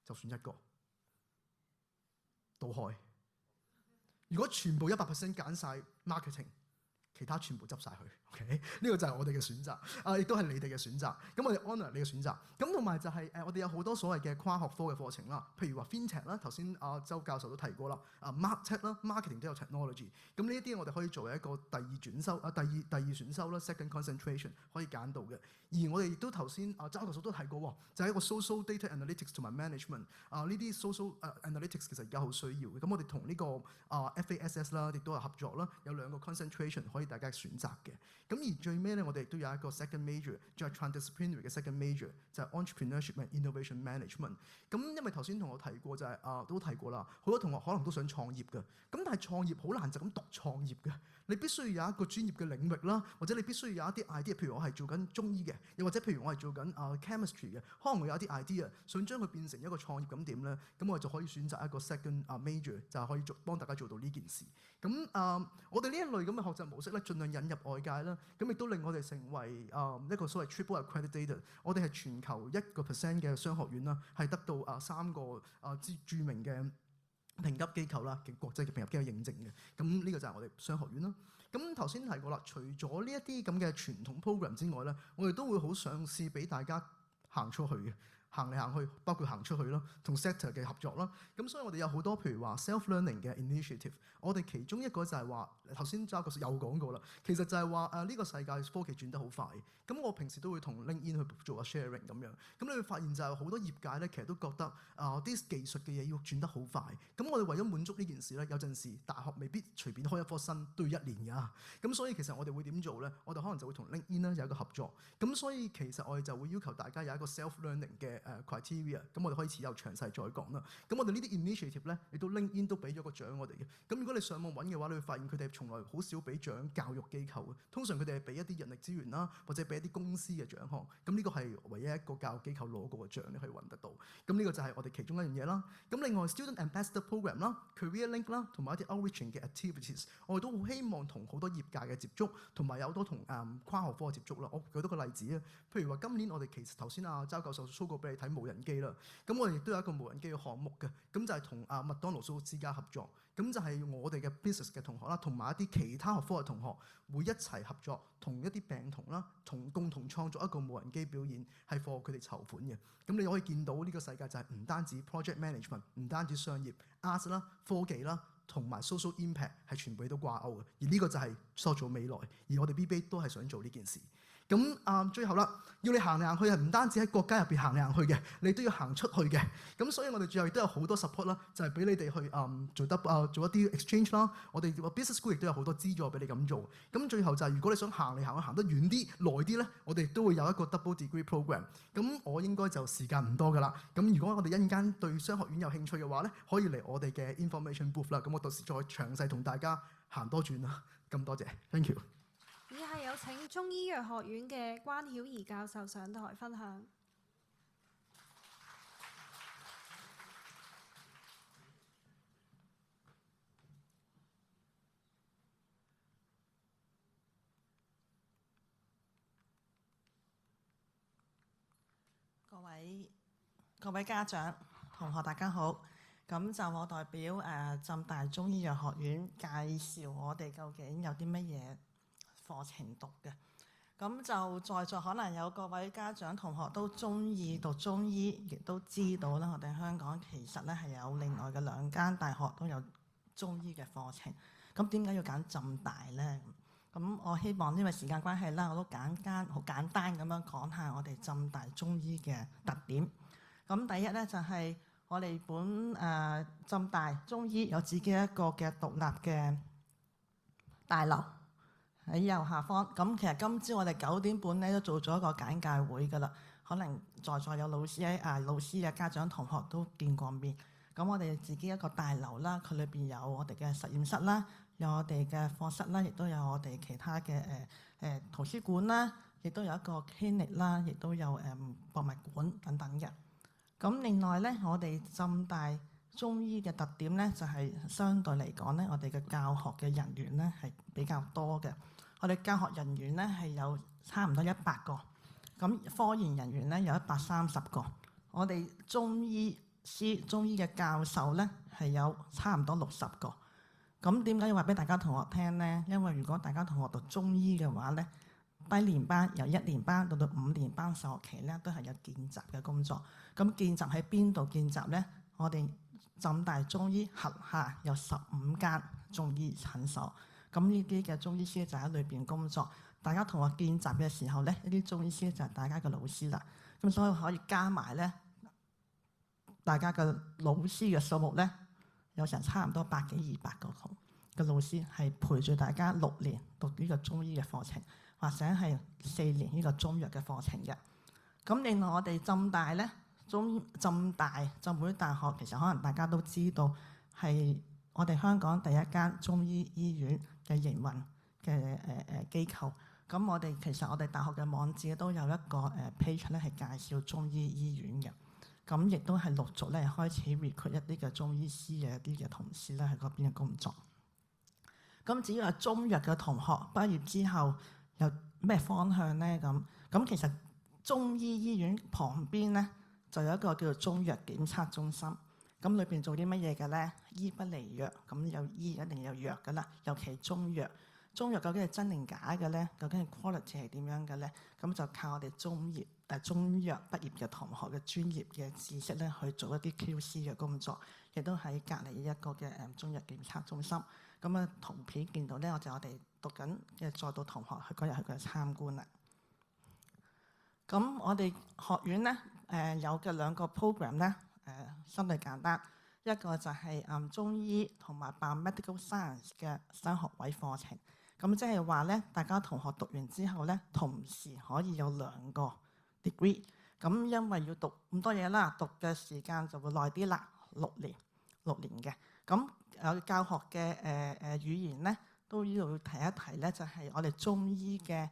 就算一個。都開。如果全部100% 揀晒 marketing， 其他全部執晒佢。OK， 呢個就係我哋嘅選擇，亦都係你哋嘅選擇。咁我哋 honour 你嘅選擇。咁同埋就係我哋有好多所謂嘅跨學科嘅課程啦，譬如話 FinTech 啦，頭先周教授都提過啦，MarTech 啦 ，marketing 都有 technology。咁呢一啲我哋可以作為一個第二選修啦 ，second concentration 可以揀到嘅。而我哋亦都頭先周教授都提過喎，就係一個 social data analytics 同埋 management。呢啲 social analytics 其實而家好需要嘅。咁我哋同呢個FASS 啦，亦都有合作啦，有2個 concentration 可以大家選擇嘅。咁而最尾咧，我哋亦都有一個 second major， 就係 transdisciplinary 嘅 second major， 就係 entrepreneurship and innovation management。咁因為頭先同我提過就係都提過啦，好多同學可能都想創業嘅，咁但係創業好難就咁讀創業嘅，你必須要有一個專業嘅領域啦，或者你必須要有一啲 idea， 譬如我係做緊中醫嘅，又或者譬如我係做緊chemistry 嘅，可能會有一啲 idea 想將佢變成一個創業咁點咧？咁我就可以選擇一個 second major， 就係可以幫大家做到呢件事。咁我哋呢一類咁嘅學習模式咧，盡量引入外界啦，咁亦都令我哋成為一個所謂 triple accredited。我哋係全球1% 嘅商學院啦，係得到3個著名嘅評級機構啦嘅國際嘅評級機構認證嘅。咁呢個就係我哋商學院啦。咁頭先提過啦，除咗呢一啲咁嘅傳統 program 之外咧，我哋都會好嘗試俾大家行出去嘅。行嚟行去，包括行出去咯，同 sector 嘅合作啦。咁所以我哋有好多譬如話 self-learning 嘅 initiative。我哋其中一個就係話，頭先周教授又講過啦。其實就係話呢個世界科技轉得好快。咁我平時都會同 LinkedIn 去做下 sharing 咁樣。咁你會發現就係好多業界咧，其實都覺得啲技術嘅嘢要轉得好快。咁我哋為咗滿足呢件事咧，有陣時大學未必隨便開一科新都要1年㗎。咁所以其實我哋會點做咧？我哋可能就會同 LinkedIn 咧有一個合作。咁所以其實我哋就會要求大家有一個 self-learning 嘅criteria， 咁我哋可以遲有詳細再講啦。咁我哋呢啲 initiative 咧，亦都 LinkedIn 都俾咗個獎我哋嘅。咁如果你上網揾嘅話，你會發現佢哋從來好少俾獎教育機構嘅，通常佢哋係俾一啲人力資源啦，或者俾一啲公司嘅獎項。咁呢個係唯一一個教育機構攞過嘅獎，你可以揾得到。咁呢個就係我哋其中一樣嘢啦。咁另外 student ambassador program 啦、career link 啦，同埋一啲 outreaching 嘅 activities， 我哋都好希望同好多業界嘅接觸，同埋有好多同跨學科嘅接觸啦。我舉多個例子啊，譬如話今年我哋其實頭先周教授 show 過俾你睇無人機啦，咁我哋亦都有一個無人機嘅項目嘅，咁就係同麥當勞之家合作，咁就係我哋嘅 business 嘅同學啦，同埋一啲其他學科嘅同學會一齊合作，同一啲病童啦，共同創作一個無人機表演，係 for 佢哋籌款嘅。咁你可以見到呢個世界就係唔單止 project management， 唔單止商業 art 啦、科技啦，同埋 social impact 係全部都掛鈎嘅。而呢個就係塑造未來，而我哋 BBA 都係想做呢件事。咁最後啦，要你行嚟行去係唔單止喺國家入邊行嚟行去嘅，你都要行出去嘅。咁所以我哋最後亦都有好多 support 啦，就係俾你哋去做一啲 exchange 啦。我哋 business school 亦都有好多資助俾你咁做。咁最後就係如果你想行嚟行去行得遠啲、耐啲咧，我哋都會有一個 double degree program。咁我應該就時間唔多㗎啦。咁如果我哋一陣間對商學院有興趣嘅話咧，可以嚟我哋嘅 information booth 啦。咁我到時再詳細同大家行多轉啦。咁多謝 ，thank you。以下有請中醫藥學院嘅關曉怡教授上台分享。各位家長、同學大家好，咁就我代表浸大中醫藥學院介紹我哋究竟有啲乜嘢課程讀嘅。咁就在座可能有各位家長同學都中意讀中醫，亦都知道啦，我哋香港其實咧係有另外嘅2間大學都有中醫嘅課程。咁點解要揀浸大呢？咁我希望因為時間關係啦，我都好簡單咁樣講下我哋浸大中醫嘅特點。咁第一咧就係我哋浸大中醫有自己一個嘅獨立嘅大樓喺右下方。咁其實今朝我哋9點半咧都做咗一個簡介會㗎啦，可能在座有老師嘅家長同學都見過面。咁我哋自己一個大樓啦，佢裏邊有我哋嘅實驗室啦，有我哋嘅課室啦，亦都有我哋其他嘅圖書館啦，亦都有一個 clinic 啦，亦都有博物館等等嘅。咁另外咧，我哋浸大中醫嘅特點咧，就係相對嚟講咧，我哋嘅教學嘅人員咧係比較多嘅。我哋教學人員咧係有差唔多100個，咁科研人員咧有130個。我哋中醫嘅教授咧係有差唔多60個。咁點解要話俾大家同學聽咧？因為如果大家同學讀中醫嘅話咧，低年班由1年班到5年班上學期咧，都係有見習嘅工作。咁見習喺邊度見習咧？我哋浸大中醫轄下有15間中醫診所。咁呢啲嘅中醫師就喺裏邊工作。大家同學見習嘅時候咧，呢啲中醫師就係大家嘅老師啦。咁所以可以加埋咧，大家嘅老師嘅數目咧，有成差唔多100幾200個嘅老師係陪住大家6年讀呢個中醫嘅課程，或者係4年呢個中藥嘅課程嘅。咁另外我哋浸大咧，浸會大學其實可能大家都知道係我哋香港第一間中醫醫院嘅營運嘅機構。咁我哋大學嘅網誌都有一個page 咧係介紹中醫醫院嘅。咁亦都係陸續咧開始 recruit 一啲嘅中醫師嘅一啲嘅同事咧喺嗰邊嘅工作。咁至於係中藥嘅同學畢業之後有咩方向咧？咁其實中醫醫院旁邊咧就有一個叫做中藥檢測中心。咁裏邊做啲乜嘢嘅咧？醫不離藥，咁有醫一定有藥噶啦，尤其中藥。中藥究竟係真定假嘅咧？究竟係 quality 係點樣嘅咧？咁就靠我哋中藥畢業嘅同學嘅專業嘅知識咧，去做一啲 QC 嘅工作，亦都喺隔離一個嘅中藥檢測中心。咁啊，圖片見到咧，我哋讀緊嘅在讀同學去嗰日去參觀啦。咁我哋學院咧有嘅2個 program 咧相對簡單，一個就係中醫同埋 biomedical science 嘅雙學位課程。咁即係話咧，大家同學讀完之後咧，同時可以有2個 degree。咁因為要讀咁多嘢啦，讀嘅時間就會耐啲啦，6年嘅。咁教學嘅語言咧，都要提一提咧，就係我哋中醫嘅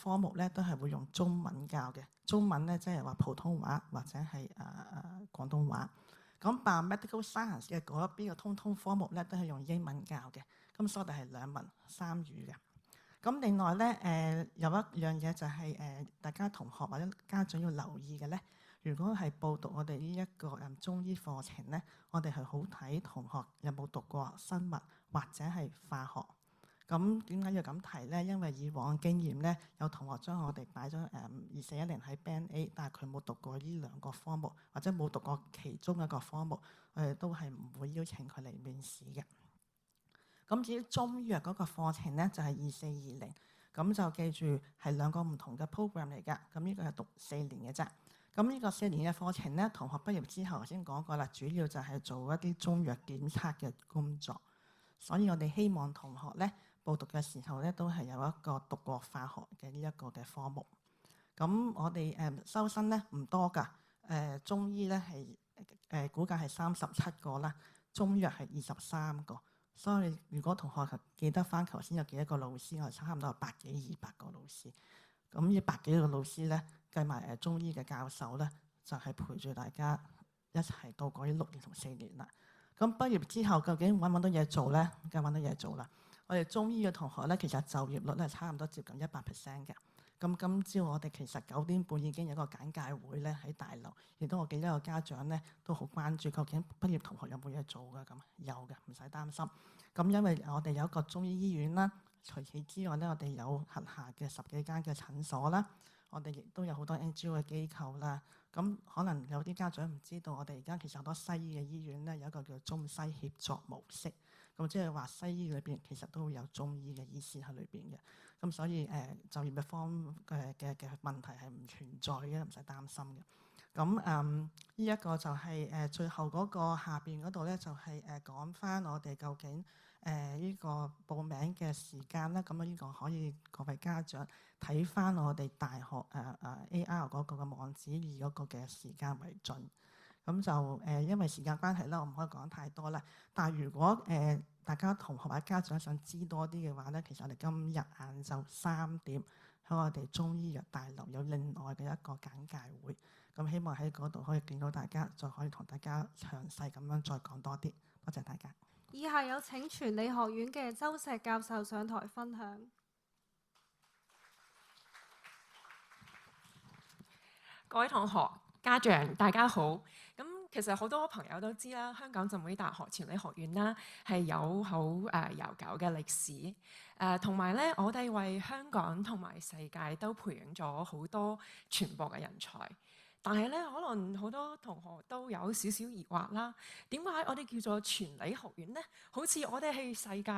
科目咧，都係會用中文教嘅。中文咧即係話普通話或者係廣東話。咁 biomedical science 嘅嗰一邊嘅通科目咧，都係用英文教嘅。咁所以我哋係2文3語嘅。咁另外咧有一樣嘢就係大家同學或者家長要留意嘅咧，如果係報讀我哋呢一個中醫課程咧，我哋係好睇同學有冇讀過生物或者係化學。咁點解要咁提咧？因為以往嘅經驗咧，有同學將我哋擺咗241年喺 Band A， 但係佢冇讀過呢2個科目，或者冇讀過其中一個科目，我哋都係唔會邀請佢嚟面試嘅。咁至於中藥嗰個課程咧，就係2420，咁就記住係2個唔同嘅 program 嚟㗎。咁呢個係讀4年嘅啫。咁呢個4年嘅課程咧，同學畢業之後先講過啦，主要就係做一啲中藥檢測嘅工作。所以我哋希望同學咧報讀嘅時候咧，都係有一個讀過化學嘅呢一個嘅科目。咁我哋收生咧唔多㗎。中醫咧係估計係37個啦，中藥係23個。所以如果同學記得翻頭先有幾多個老師，我哋差唔多有100幾200個老師。咁呢100幾個老師咧，計埋中醫嘅教授咧，就係陪住大家一齊度過呢6年同4年啦。咁畢業之後究竟揾唔揾到嘢做咧？梗係揾到嘢做啦。我哋中醫嘅同學咧，其實就業率係差唔多接近100% 嘅。咁今朝我哋其實9點半已經有一個簡介會咧喺大樓，亦都我記得有家長咧都好關注，究竟畢業同學有冇嘢做㗎？咁有嘅，唔使擔心。咁因為我哋有一個中醫醫院啦，除此之外咧，我哋有轄下嘅10幾間嘅診所啦，我哋亦都有好多 NGO 嘅機構啦。咁可能有啲家長唔知道，我哋而家其實好多西醫嘅醫院咧，有一個叫中西協作模式。咁即係話西醫裏邊其實都會有中醫嘅醫師喺裏邊嘅。咁所以就業嘅問題係唔存在嘅，唔使擔心嘅。咁呢一個就係最後嗰個下邊嗰度咧，就係講翻我哋究竟呢個報名嘅時間啦。咁呢個可以各位家長睇翻我哋大學AR 嗰個嘅網址，以嗰個嘅時間為準。咁就因為時間關係啦，我唔可以講太多啦。但係如果大家同學或者家長想知多啲嘅話咧，其實我哋今日晏晝3點喺我哋中醫藥大樓有另外嘅一個簡介會。咁希望喺嗰度可以見到大家，再可以同大家詳細咁樣再講多啲。多謝大家。以下有請傳理學院嘅周石教授上台分享。各位同學、家長，大家好。咁其實好多朋友都知啦，香港浸會大學傳理學院啦係有好悠久嘅歷史。同埋咧，我哋為香港同埋世界都培養咗好多傳播嘅人才。但係咧，可能好多同學都有少少疑惑啦。點解我哋叫做傳理學院咧？好似我哋係世界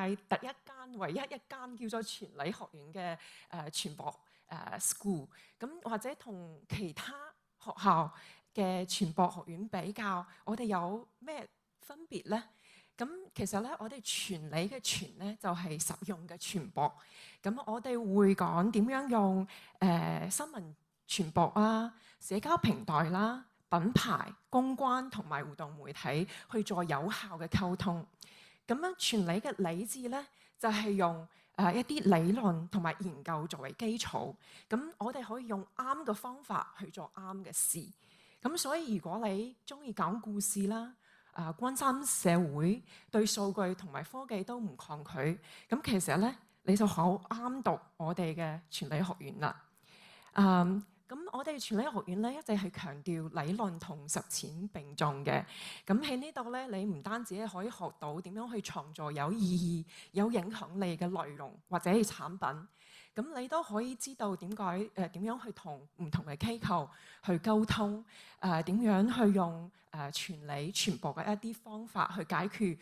唯一一間叫做傳理學院嘅傳播school。咁或者同其他學校嘅傳播學院比較，我哋有咩分別咧？咁其實咧，我哋傳理嘅傳咧就係實用嘅傳播。咁我哋會講點樣用新聞傳播啦、社交平台啦、品牌公關同埋互動媒體去做有效嘅溝通。咁樣傳理嘅理字咧，就係用一啲理論同埋研究作為基礎。咁我哋可以用啱嘅方法去做啱嘅事。咁所以如果你中意講故事啦，關心社會，對數據同埋科技都唔抗拒，咁其實咧你就好啱讀我哋嘅傳理學院啦。咁我哋傳理學院咧一直係強調理論同實踐並重嘅。咁喺呢度咧，你唔單止可以學到點樣去創造有意義、有影響力嘅內容或者係產品，咁你都可以知道點樣去同唔同嘅機構去溝通，點樣去用傳理傳播嘅一啲方法去解決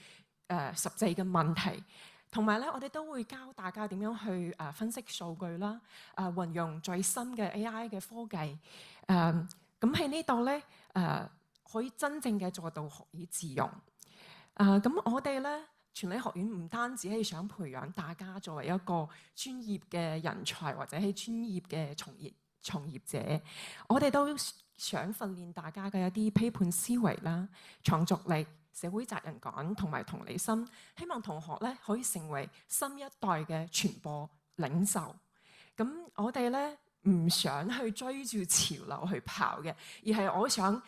實際嘅問題。同埋咧，我哋都會教大家點樣去分析數據啦，運用最新嘅 AI 嘅科技。咁喺呢度咧，可以真正嘅做到學以致用。咁我哋咧傳理學院唔單止係想培養大家作為一個專業嘅人才或者係專業嘅從業者，我哋都想訓練大家嘅一啲批判思維啦、創作力、社會責任感同埋同理心，希望同學咧可以成為新一代嘅傳播領袖。咁我哋咧唔想去追住潮流去跑嘅，而係我想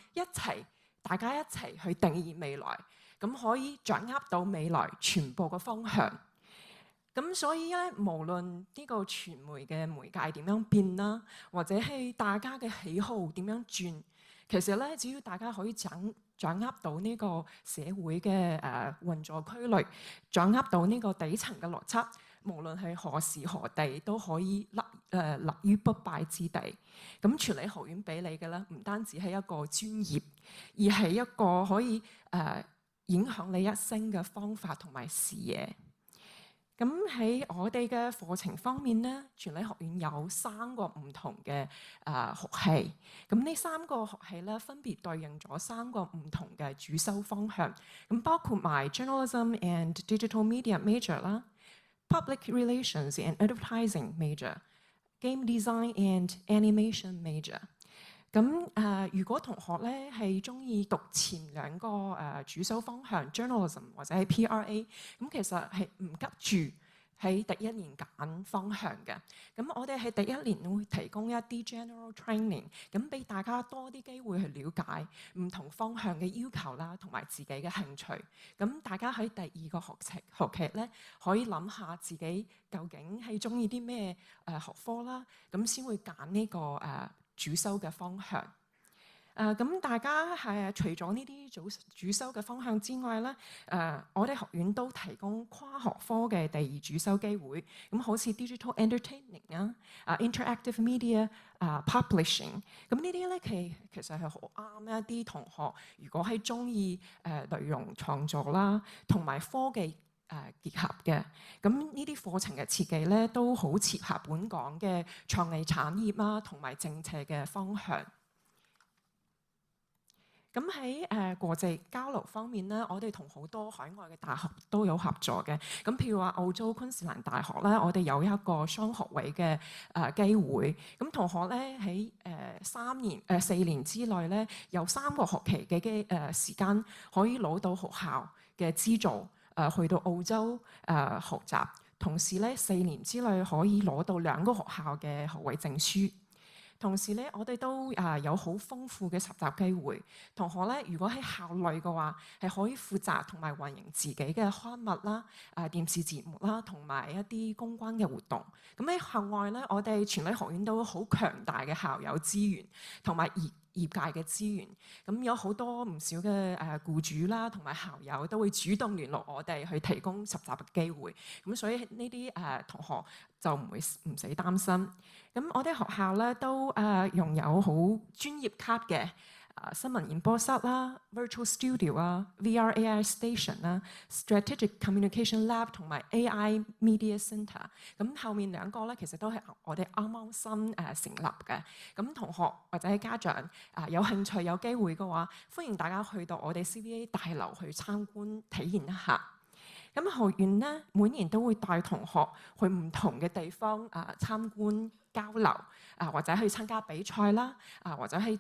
大家一齊去定義未來，咁可以掌握到未來傳播嘅方向。咁所以咧，無論呢個傳媒嘅媒介點樣變啦，或者係大家嘅喜好點樣轉，其實咧，只要大家可以掌握到呢個社會嘅運作規律，掌握到呢個底層嘅邏輯，無論係何時何地都可以立於不敗之地。咁傳理學院俾你嘅咧，唔單止係一個專業，而係一個可以影響你一生嘅方法同埋視野。咁喺我哋嘅課程方面咧，傳理學院有3個唔同嘅學系。咁呢3個學系咧，分別對應咗3個唔同嘅主修方向。咁包括埋 Journalism and Digital Media Major 啦、Public Relations and Advertising Major、Game Design and Animation Major。咁如果同學咧係中意讀前2個主修方向 journalism 或者係 PRA，咁其實係唔急住喺第一年揀方向嘅。咁我哋喺第一年會提供一啲 general training，咁俾大家多啲機會去了解唔同方向嘅要求啦，同埋自己嘅興趣。咁大家喺第二個學期咧，可以諗下自己究竟係中意啲咩學科啦，咁先會揀呢個主修嘅方向。咁大家係除咗呢啲主修嘅方向之外咧，我哋學院都提供跨學科嘅第二主修機會。咁好似 digital entertaining interactive media publishing， 咁呢啲咧其實係好啱一啲同學，如果係中意內容創作啦，同埋科技結合嘅。咁呢啲課程嘅設計咧，都好切合本港嘅創意產業啦，同埋政策嘅方向。咁喺國際交流方面咧，我哋同好多海外嘅大學都有合作嘅。咁譬如話澳洲昆士蘭大學咧，我哋有一個雙學位嘅機會。咁同學咧喺4年之內咧，有3個學期嘅時間可以攞到學校嘅資助，去到澳洲學習。同時咧4年之內可以攞到2個學校嘅學位證書。同時咧，我哋都有好豐富嘅實習機會。同學咧，如果喺校內嘅話，係可以負責同埋運營自己嘅刊物啦、電視節目啦，同埋一啲公關嘅活動。咁喺校外咧，我哋全禮學院都好強大嘅校友資源，同埋業界嘅資源。咁有好多唔少嘅僱主啦，同埋校友都會主動聯絡我哋去提供實習嘅機會。咁所以呢啲同學就唔使擔心。咁我哋學校咧都擁有好專業級嘅新聞演播室啦、Virtual Studio 啊、VR AI Station 啦、Strategic Communication Lab 同埋 AI Media Center。咁後面2個咧，其實都係我哋啱啱新成立嘅。咁同學或者係家長有興趣有機會嘅話，歡迎大家去到我哋 CVA 大樓去參觀體驗一下。咁學院咧每年都會帶同學去唔同嘅地方參觀交流或者去參加比賽啦或者係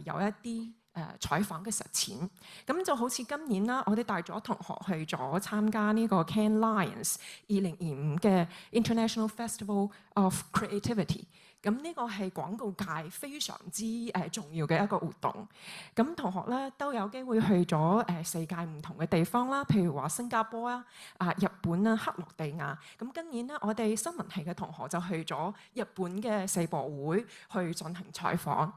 有一啲採訪嘅實踐。咁就好似今年啦，我哋帶咗同學去咗參加呢個 Cannes Lions 2025嘅 International Festival of Creativity。咁呢個係廣告界非常之重要嘅一個活動。咁同學咧都有機會去咗世界唔同嘅地方啦，譬如話新加坡日本克羅地亞。咁今年咧，我哋新聞系嘅同學就去咗日本嘅世博會去進行採訪。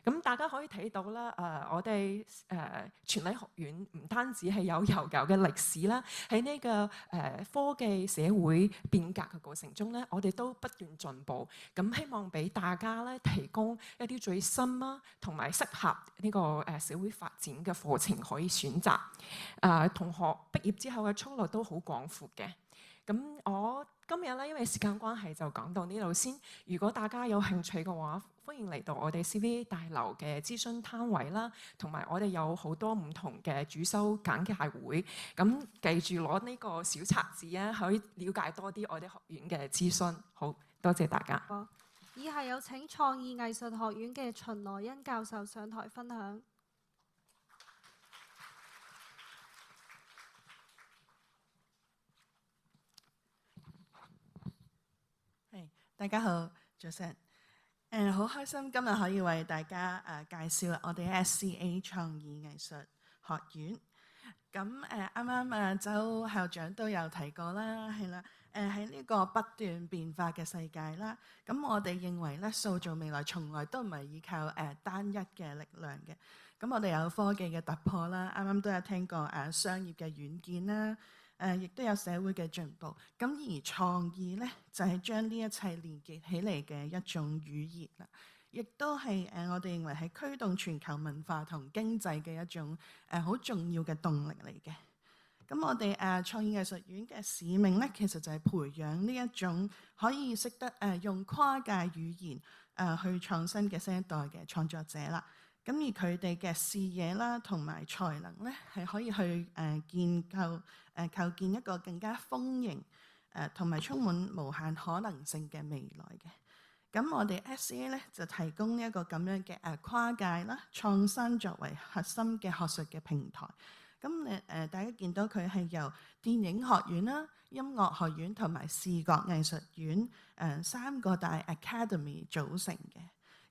咁大家可以睇到啦，我哋全禮學院唔單止係有悠久嘅歷史啦，喺呢個科技社會變革嘅過程中咧，我哋都不斷進步。咁希望俾大家咧提供一啲最新啦，同埋適合呢個社會發展嘅課程可以選擇。同學畢業之後嘅出路都好廣闊嘅。咁我今日咧，因為時間關係就講到呢度先。如果大家有興趣嘅話，歡迎嚟到我哋 CVA 大樓嘅諮詢攤位啦，同埋我哋有好多唔同嘅主修簡介會。咁記住攞呢個小冊子啊，可以了解多啲我哋學院嘅諮詢。好多謝大家。以下有請創意藝術學院嘅秦羅恩教授上台分享。大家好，早晨。好開心今日可以為大家介紹我哋 SCA 創意藝術學院。咁啱啱周校長都有提過啦，係啦。喺呢個不斷變化嘅世界啦，咁我哋認為咧，塑造未來從來都唔係依靠單一嘅力量嘅。咁我哋有科技嘅突破啦，啱啱都有聽過商業嘅軟件啦。亦都有社會嘅進步，咁而創意咧就係將呢一切連結起嚟嘅一種語言啦，亦都係我哋認為係驅動全球文化同經濟嘅一種好重要嘅動力嚟嘅。咁我哋創意藝術院嘅使命咧，其實就係培養呢一種可以識得用跨界語言去創新嘅新一代嘅創作者啦。咁而佢哋嘅視野啦，同埋才能咧，係可以去構建一個更加豐盈同埋充滿無限可能性嘅未來嘅。咁我哋 SCA 咧就提供呢一個咁樣嘅跨界啦創新作為核心嘅學術嘅平台。咁大家見到佢係由電影學院啦、音樂學院同埋視覺藝術院3個大 academy 組成嘅。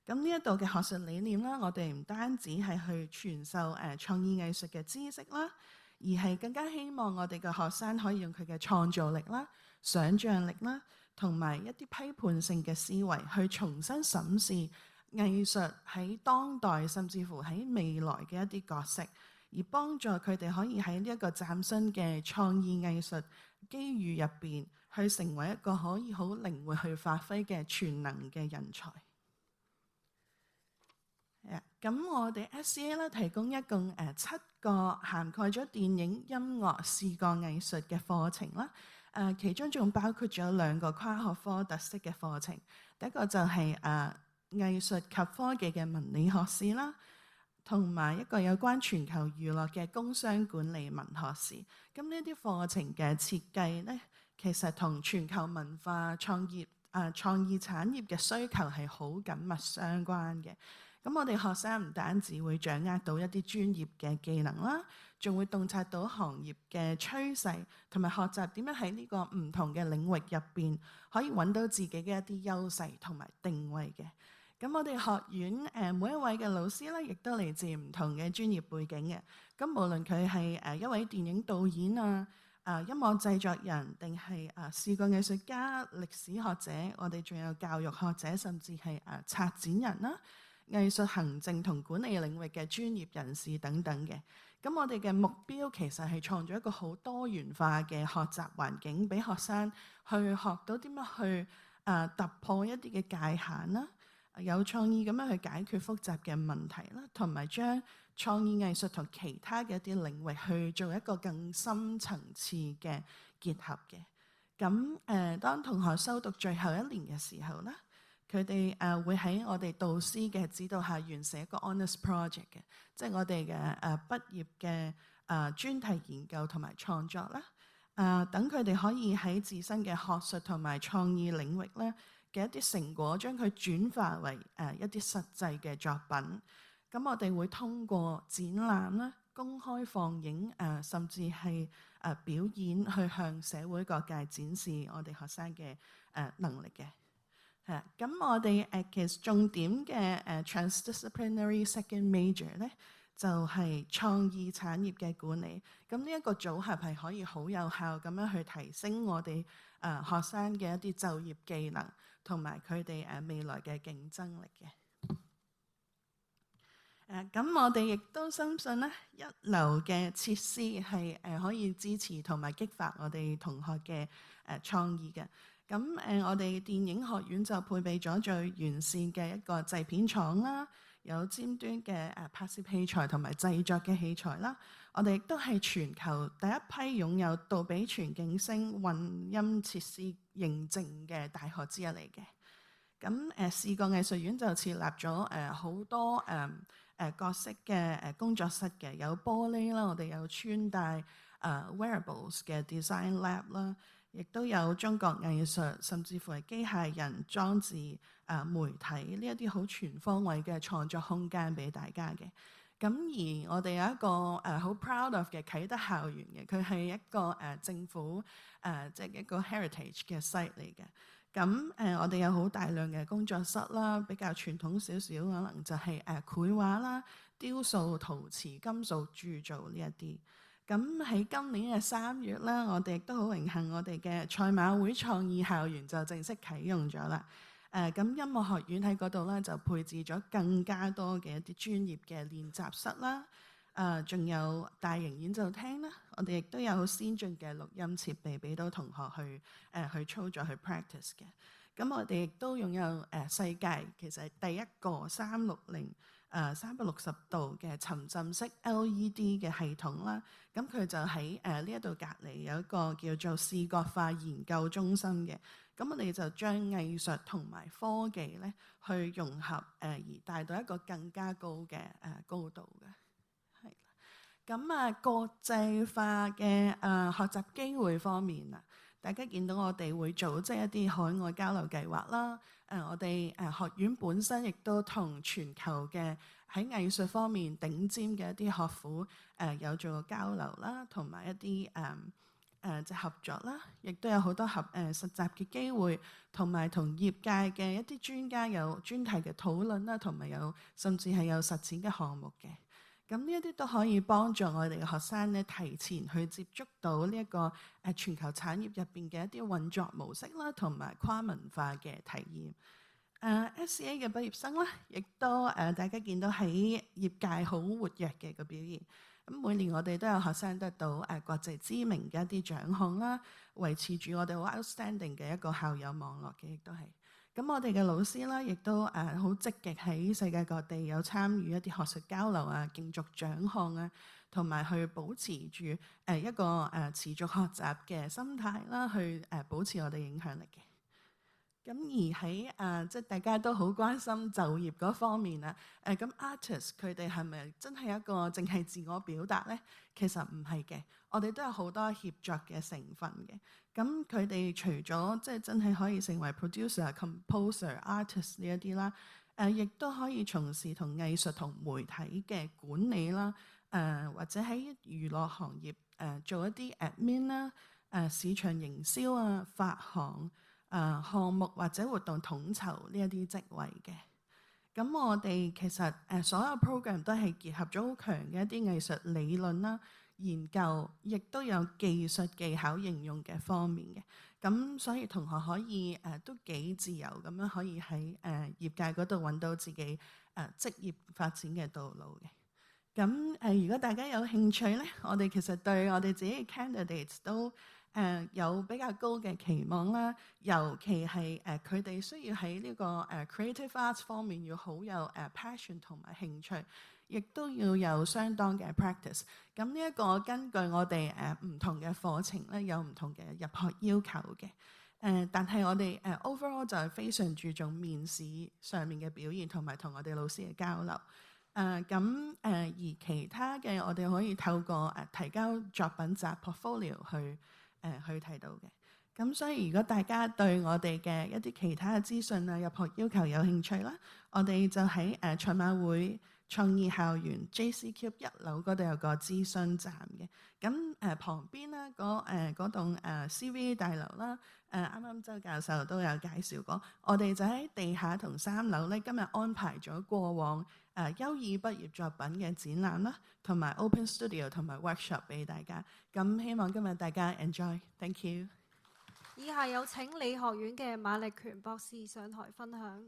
咁呢一度嘅學術理念啦，我哋唔單止係去傳授創意藝術嘅知識啦，而係更加希望我哋嘅學生可以用佢嘅創造力啦、想像力啦，同埋一啲批判性嘅思維去重新審視藝術喺當代甚至乎喺未來嘅一啲角色，而幫助佢哋可以喺呢一個嶄新嘅創意藝術機遇入邊，去成為一個可以好靈活去發揮嘅全能嘅人才。咁我哋 SCA 咧提供一共7個涵蓋咗電影、音樂、視覺藝術嘅課程啦。其中仲包括咗2個跨學科特色嘅課程。第一個就係藝術及科技嘅文理學士啦，同埋一個有關全球娛樂嘅工商管理文學士。咁呢啲課程嘅設計咧，其實同全球文化創意產業嘅需求係好緊密相關嘅。咁我哋學生唔單止會掌握到一啲專業嘅技能啦，仲會洞察到行業嘅趨勢，同埋學習點樣喺呢個唔同嘅領域入邊可以揾到自己嘅一啲優勢同埋定位嘅。咁我哋學院每一位嘅老師咧，亦都嚟自唔同嘅專業背景嘅。咁無論佢係一位電影導演啊、音樂製作人，定係視覺藝術家、歷史學者，我哋仲有教育學者，甚至係策展人啦、藝術行政同管理領域嘅專業人士等等嘅。咁我哋嘅目標其實係創造一個好多元化嘅學習環境，俾學生去學到點樣去突破一啲嘅界限啦，有創意咁樣去解決複雜嘅問題啦，同埋將創意藝術同其他嘅一啲領域去做一個更深層次嘅結合嘅。咁當同學修讀最後一年嘅時候咧，佢哋會喺我哋導師嘅指導下完成一個 honors project 嘅，即係我哋嘅畢業嘅專題研究同埋創作啦。等佢哋可以喺自身嘅學術同埋創意領域咧嘅一啲成果，將佢轉化為一啲實際嘅作品。咁我哋會通過展覽啦、公開放映甚至係表演，去向社會各界展示我哋學生嘅能力嘅。咁我哋其實重點嘅transdisciplinary second major 咧，就係創意產業嘅管理。咁呢一個組合係可以好有效咁樣去提升我哋學生嘅一啲就業技能，同埋佢哋未來嘅競爭力嘅。咁我哋亦都深信咧，一流嘅設施係可以支持同埋激發我哋同學嘅創意嘅。咁我哋電影學院就配備咗最完善嘅一個製片廠啦，有尖端嘅拍攝器材同埋製作嘅器材啦。我哋亦都係全球第一批擁有杜比全景聲混音設施認證嘅大學之一嚟嘅。咁視覺藝術院就設立咗好多各式嘅工作室嘅，有玻璃啦，我哋有穿戴wearables 嘅 design lab 啦。亦都有中國藝術，甚至乎係機械人裝置、媒體呢一啲好全方位嘅創作空間俾大家嘅。咁而我哋有一個好 proud of 嘅啟德校園嘅，佢係一個政府即係一個 heritage 嘅 site 嚟嘅。咁我哋有好大量嘅工作室啦，比較傳統少少，可能就係繪畫啦、雕塑、陶瓷、金屬鑄造呢一啲。咁喺今年嘅3月咧，我哋亦都好榮幸，我哋嘅賽馬會創意校園就正式啟用咗啦。咁音樂學院喺嗰度咧就配置咗更加多嘅一啲專業嘅練習室啦，仲有大型演奏廳啦。我哋亦都有好先進嘅錄音設備俾到同學去操作去 practice 嘅。咁我哋亦都擁有世界其實係第一個360度嘅沉浸式 LED 嘅系統啦。咁佢就喺呢一度隔離有一個叫做視覺化研究中心嘅。咁我哋就將藝術同埋科技咧去融合，而帶到一個更加高嘅高度嘅。係咁國際化嘅學習機會方面啊，大家見到我哋會組織一啲海外交流計劃啦。我哋學院本身亦都同全球嘅喺藝術方面頂尖嘅一啲學府有做過交流啦，同埋一啲即合作啦，亦都有好多實習嘅機會，同埋同業界嘅一啲專家有專題嘅討論啦，同埋甚至係有實踐嘅項目嘅。咁呢一啲都可以幫助我哋嘅學生咧，提前去接觸到呢一個全球產業入邊嘅一啲運作模式啦，同埋跨文化嘅體驗。SCA 嘅畢業生啦，亦都大家見到喺業界好活躍嘅個表現。咁每年我哋都有學生得到國際知名嘅一啲獎項啦，維持住我哋好 outstanding 嘅一個校友網絡嘅，亦都係。咁我哋嘅老師啦，亦都好積極喺世界各地有參與一啲學術交流啊、競逐獎項啊，同埋去保持住一個持續學習嘅心態啦，去保持我哋影響力嘅。咁而喺即係大家都好關心就業嗰方面啊，咁 artist 佢哋係咪真係一個淨係自我表達咧？其實唔係嘅，我哋都有好多協作嘅成分嘅。咁佢哋除咗即係真係可以成為 producer、composer、artist 呢一啲啦，亦都可以從事同藝術同媒體嘅管理啦，或者喺娛樂行業做一啲 admin 啦，市場營銷啊、發行。項目或者活動統籌呢一啲職位嘅。咁我哋其實所有 program 都係結合咗好強嘅一啲藝術理論啦、研究，亦都有技術技巧應用嘅方面嘅。咁所以同學可以都幾自由咁樣可以喺業界嗰度揾到自己職業發展嘅道路嘅。咁如果大家有興趣咧，我哋其實對我哋自己嘅 candidates 都有比較高嘅期望啦，尤其係佢哋需要喺呢個creative arts 方面要好有passion 同埋興趣，亦都要有相當嘅 practice。咁呢一個根據我哋唔同嘅課程咧，有唔同嘅入學要求嘅。但係我哋overall 就係非常注重面試上面嘅表現，同埋同我哋老師嘅交流。而其他嘅我哋可以透過提交作品集 portfolio 去睇到嘅。咁所以如果大家對我哋嘅一啲其他嘅資訊啊、入學要求有興趣啦，我哋就喺賽馬會創意校園 JC Cube 1樓嗰度有個諮詢站嘅。咁旁邊咧嗰棟CV 大樓啦，啱啱周教授都有介紹過，我哋就喺地下同3樓咧，今日安排咗過往優異畢業作品嘅展覽啦，同埋 Open Studio 同埋 workshop 俾大家。咁希望今日大家 enjoy。Thank you。以下有請理學院嘅馬力權博士上台分享。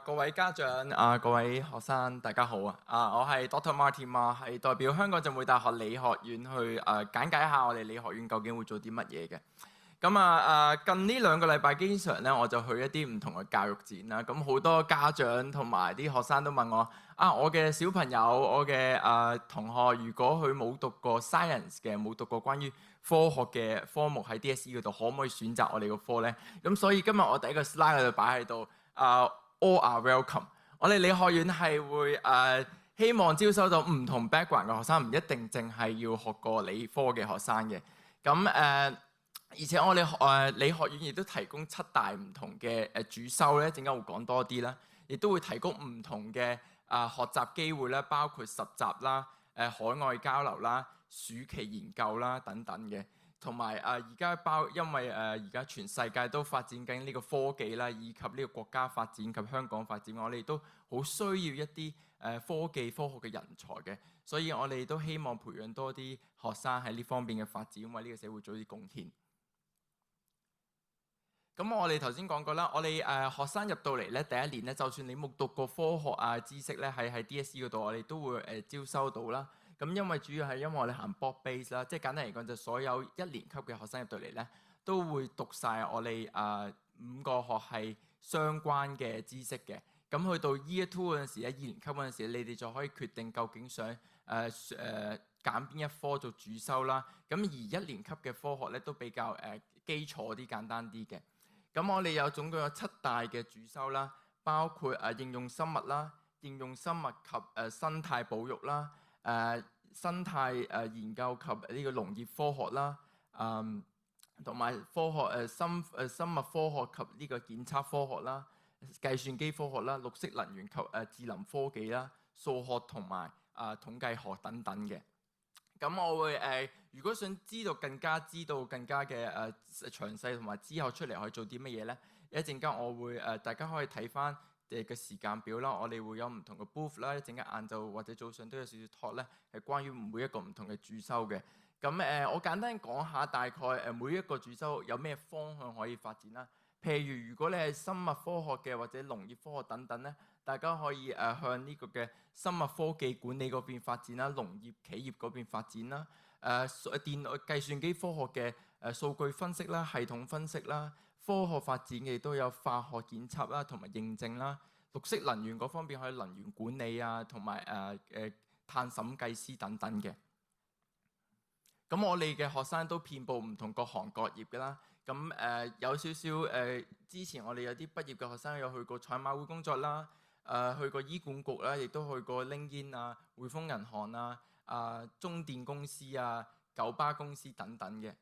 各位家長各位學生，大家好啊！我係 Dr. Martin 係代表香港浸會大學理學院去簡介一下我哋理學院究竟會做啲乜嘢嘅。咁近呢2個禮拜，經常咧我就去一啲唔同嘅教育展啦。咁好多家長同埋啲學生都問我我嘅小朋友，我嘅同學，如果佢冇讀過 science 嘅，冇讀過關於科學嘅科目喺 DSE 嗰度，可唔可以選擇我哋個科咧？咁所以今日我第一個 slide 就擺喺度All are welcome。我哋理學院係會希望招收到唔同 background 嘅學生，唔一定淨係要學過理科嘅學生嘅。咁而且我哋理學院亦都提供7大唔同嘅主修咧，陣間會講多啲啦。亦都會提供唔同嘅學習機會啦，包括實習啦、海外交流啦、暑期研究啦等等嘅。同埋而家因為而家全世界都發展緊呢個科技啦，以及呢個國家發展及香港發展，我哋都好需要一啲科技科學嘅人才嘅，所以我哋都希望培養多啲學生喺呢方面嘅發展，為呢個社會做啲貢獻。咁我哋頭先講過啦，我哋學生入到嚟咧第一年咧，就算你冇讀過科學知識咧，喺 DSE 嗰度我哋都會招收到啦。咁因為主要係因為我哋行 board base 啦，即係簡單嚟講就所有1年級嘅學生入到嚟咧，都會讀晒我哋5個學系相關嘅知識嘅。咁去到 Year 2嗰陣時咧，2年級嗰陣時，你哋就可以決定究竟想揀邊一科做主修啦。咁而1年級嘅科學咧都比較基礎啲、簡單啲嘅。咁我哋總共有7大嘅主修啦。包括應用生物啦、應用生物及生態保育啦、生態研究及呢個農業科學啦，同埋科學生物科學及呢個檢測科學啦、計算機科學啦、綠色能源及智能科技啦、數學同埋統計學等等嘅。咁我會如果想知道更加嘅詳細同埋之後出嚟可以做啲乜嘢咧？一陣間我會大家可以睇翻嘅時間表啦。我哋會有唔同嘅 booth 啦，一陣間晏晝或者早上都有少少 talk 咧，係關於每一個唔同嘅主修嘅。咁我簡單講下大概每一個主修有咩方向可以發展啦。譬如如果你係生物科學嘅或者農業科學等等咧，大家可以向呢個嘅生物科技管理嗰邊發展啦，農業企業嗰邊發展啦，電腦計算機科學嘅數據分析啦、系統分析啦，科學發展嘅亦都有化學檢測啦同埋認證啦，綠色能源嗰方面可以能源管理啊，同埋碳審計師等等嘅。咁我哋嘅學生都遍佈唔同各行各業㗎啦。咁有少少之前我哋有啲畢業嘅學生有去過賽馬會工作啦，去過醫管局啦，亦都去過 LinkedIn 啊、匯豐銀行啊、中電公司啊、九巴公司等等嘅。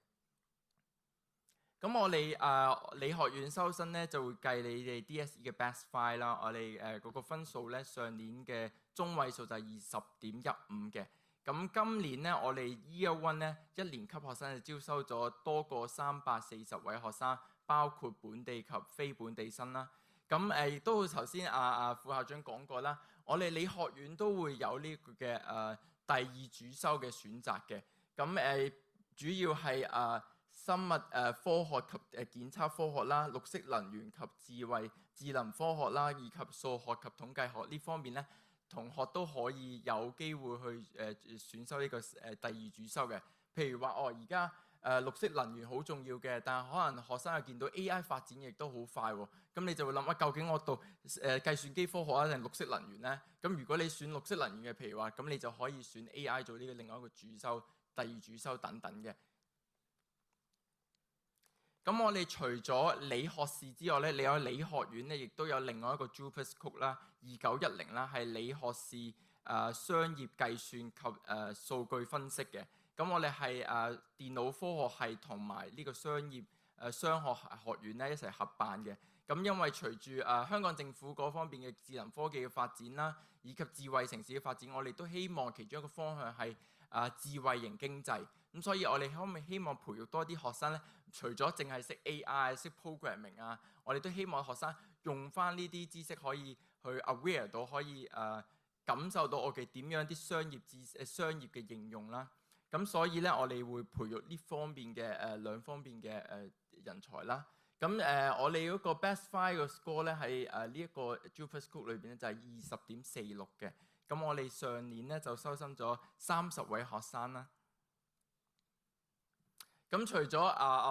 咁我哋理學院收生咧就會計你哋 DSE 嘅 Best Five 啦。我哋嗰個分數咧上年嘅中位數就係20.15嘅。咁今年咧，我哋 Year One 咧一年級學生就招收咗多過340位學生，包括本地及非本地生啦。咁亦都頭先副校長講過啦，我哋理學院都會有呢個嘅第二主修嘅選擇嘅。咁主要係生物科學及檢測科學啦、綠色能源及智能科學啦，以及數學及統計學呢方面咧，同學都可以有機會去選修呢個第二主修嘅。譬如話而家綠色能源好重要嘅，但係可能學生又見到 AI 發展亦都好快喎，咁你就會諗究竟我讀計算機科學啊定綠色能源咧？咁如果你選綠色能源嘅，譬如話咁你就可以選 AI 做呢個另外一個主修、第二主修等等嘅。咁我哋除咗理學士之外咧，你有理學院咧，亦都有另外一個 JUPAS Code 啦，2910啦，係理學士商業計算及數據分析嘅。咁我哋係電腦科學系同埋呢個商學學院咧一齊合辦嘅。咁因為隨住香港政府嗰方面嘅智能科技嘅發展啦，以及智慧城市嘅發展，我哋都希望其中一個方向係智慧型經濟。咁所以我哋可唔可以希望培育多啲學生咧？除咗淨係識 AI、識 programming 啊，我哋都希望學生用翻呢啲知識可以去 aware 到，可以感受到我哋點樣啲商業嘅應用啦。咁所以咧，我哋會培育呢方面嘅兩方面嘅人才啦。咁我哋嗰個 Best Five 嘅 score 咧喺呢一個 JUPAS Code 裏邊咧就係20.46嘅。咁我哋上年咧就收生咗30位學生啦。咁除咗